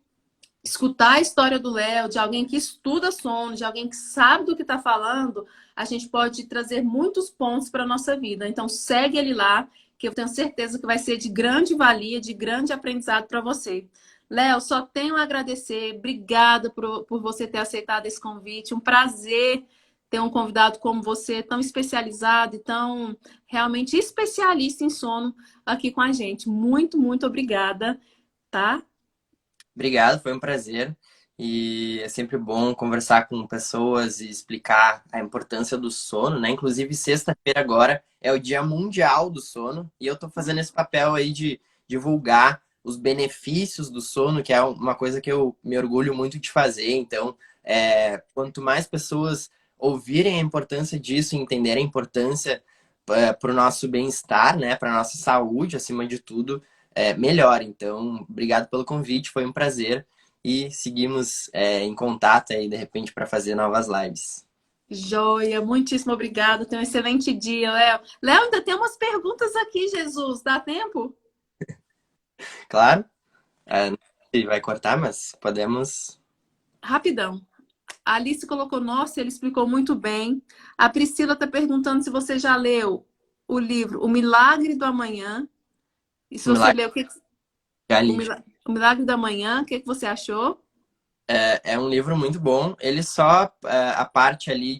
escutar a história do Léo, de alguém que estuda sono, de alguém que sabe do que está falando, a gente pode trazer muitos pontos para a nossa vida. Então, segue ele lá, que eu tenho certeza que vai ser de grande valia, de grande aprendizado para você. Léo, só tenho a agradecer. Obrigada por você ter aceitado esse convite. Um prazer ter um convidado como você, tão especializado e tão realmente especialista em sono aqui com a gente. Muito, muito obrigada, tá? Obrigado, foi um prazer. E é sempre bom conversar com pessoas e explicar a importância do sono, né? Inclusive, sexta-feira agora é o Dia Mundial do Sono e eu tô fazendo esse papel aí de divulgar os benefícios do sono, que é uma coisa que eu me orgulho muito de fazer. Então, quanto mais pessoas ouvirem a importância disso, entenderem a importância para o nosso bem-estar, né? Para nossa saúde, acima de tudo, melhor. Então, obrigado pelo convite, foi um prazer e seguimos em contato aí, de repente, para fazer novas lives. Joia, muitíssimo obrigada. Tenha um excelente dia, Léo. Léo, ainda tem umas perguntas aqui, Jesus. Dá tempo? Claro, não sei se vai cortar, mas podemos. Rapidão. A Alice colocou, nossa, ele explicou muito bem. A Priscila está perguntando se você já leu o livro O Milagre do Amanhã. E se Um você milagre leu ali. O Milagre do Amanhã, o que você achou? É um livro muito bom. Ele só, a parte ali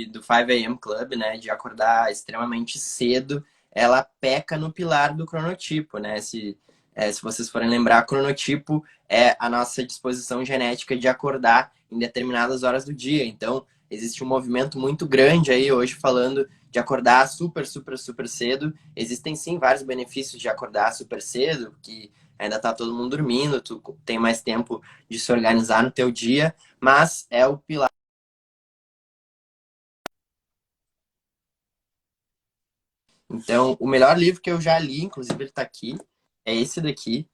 do 5 a.m. Club, né, de acordar extremamente cedo, ela peca no pilar do cronotipo, né? Se vocês forem lembrar, cronotipo é a nossa disposição genética de acordar em determinadas horas do dia. Então, existe um movimento muito grande aí hoje falando de acordar super, super, super cedo. Existem sim vários benefícios de acordar super cedo, que ainda tá todo mundo dormindo, tu tem mais tempo de se organizar no teu dia, mas é o pilar. Então, o melhor livro que eu já li, inclusive ele tá aqui, é esse daqui,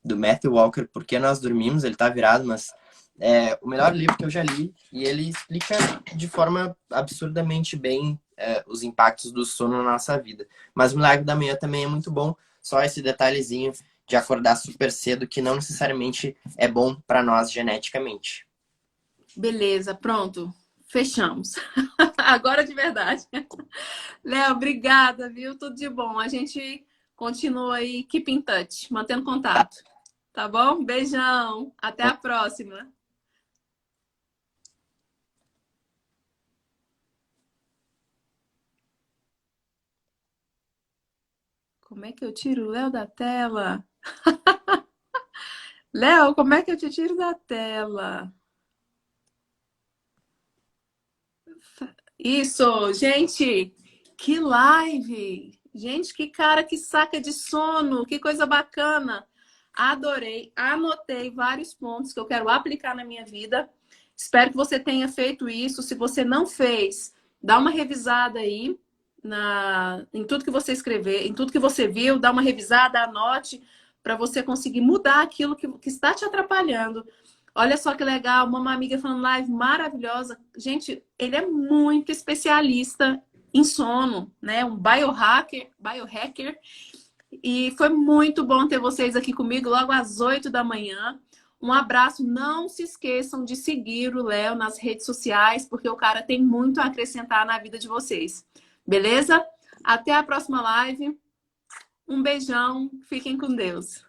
do Matthew Walker, Por que Nós Dormimos, ele tá virado, mas é o melhor livro que eu já li e ele explica de forma absurdamente bem os impactos do sono na nossa vida. Mas o Milagre da Manhã também é muito bom, só esse detalhezinho de acordar super cedo que não necessariamente é bom para nós geneticamente. Beleza, pronto. Fechamos. Agora de verdade. Léo, obrigada, viu? Tudo de bom. A gente continua aí, keep in touch, mantendo contato. Tá bom? Beijão. Até a próxima. Como é que eu tiro o Léo da tela? Léo, como é que eu te tiro da tela? Isso, gente, que live! Gente, que cara que saca de sono, que coisa bacana. Adorei, anotei vários pontos que eu quero aplicar na minha vida. Espero que você tenha feito isso. Se você não fez, dá uma revisada aí em tudo que você escrever, em tudo que você viu, dá uma revisada, anote para você conseguir mudar aquilo que está te atrapalhando. Olha só que legal, uma amiga falando live maravilhosa. Gente, ele é muito especialista em sono, né? Um biohacker. E foi muito bom ter vocês aqui comigo logo às 8 da manhã. Um abraço. Não se esqueçam de seguir o Léo nas redes sociais, porque o cara tem muito a acrescentar na vida de vocês. Beleza? Até a próxima live. Um beijão. Fiquem com Deus.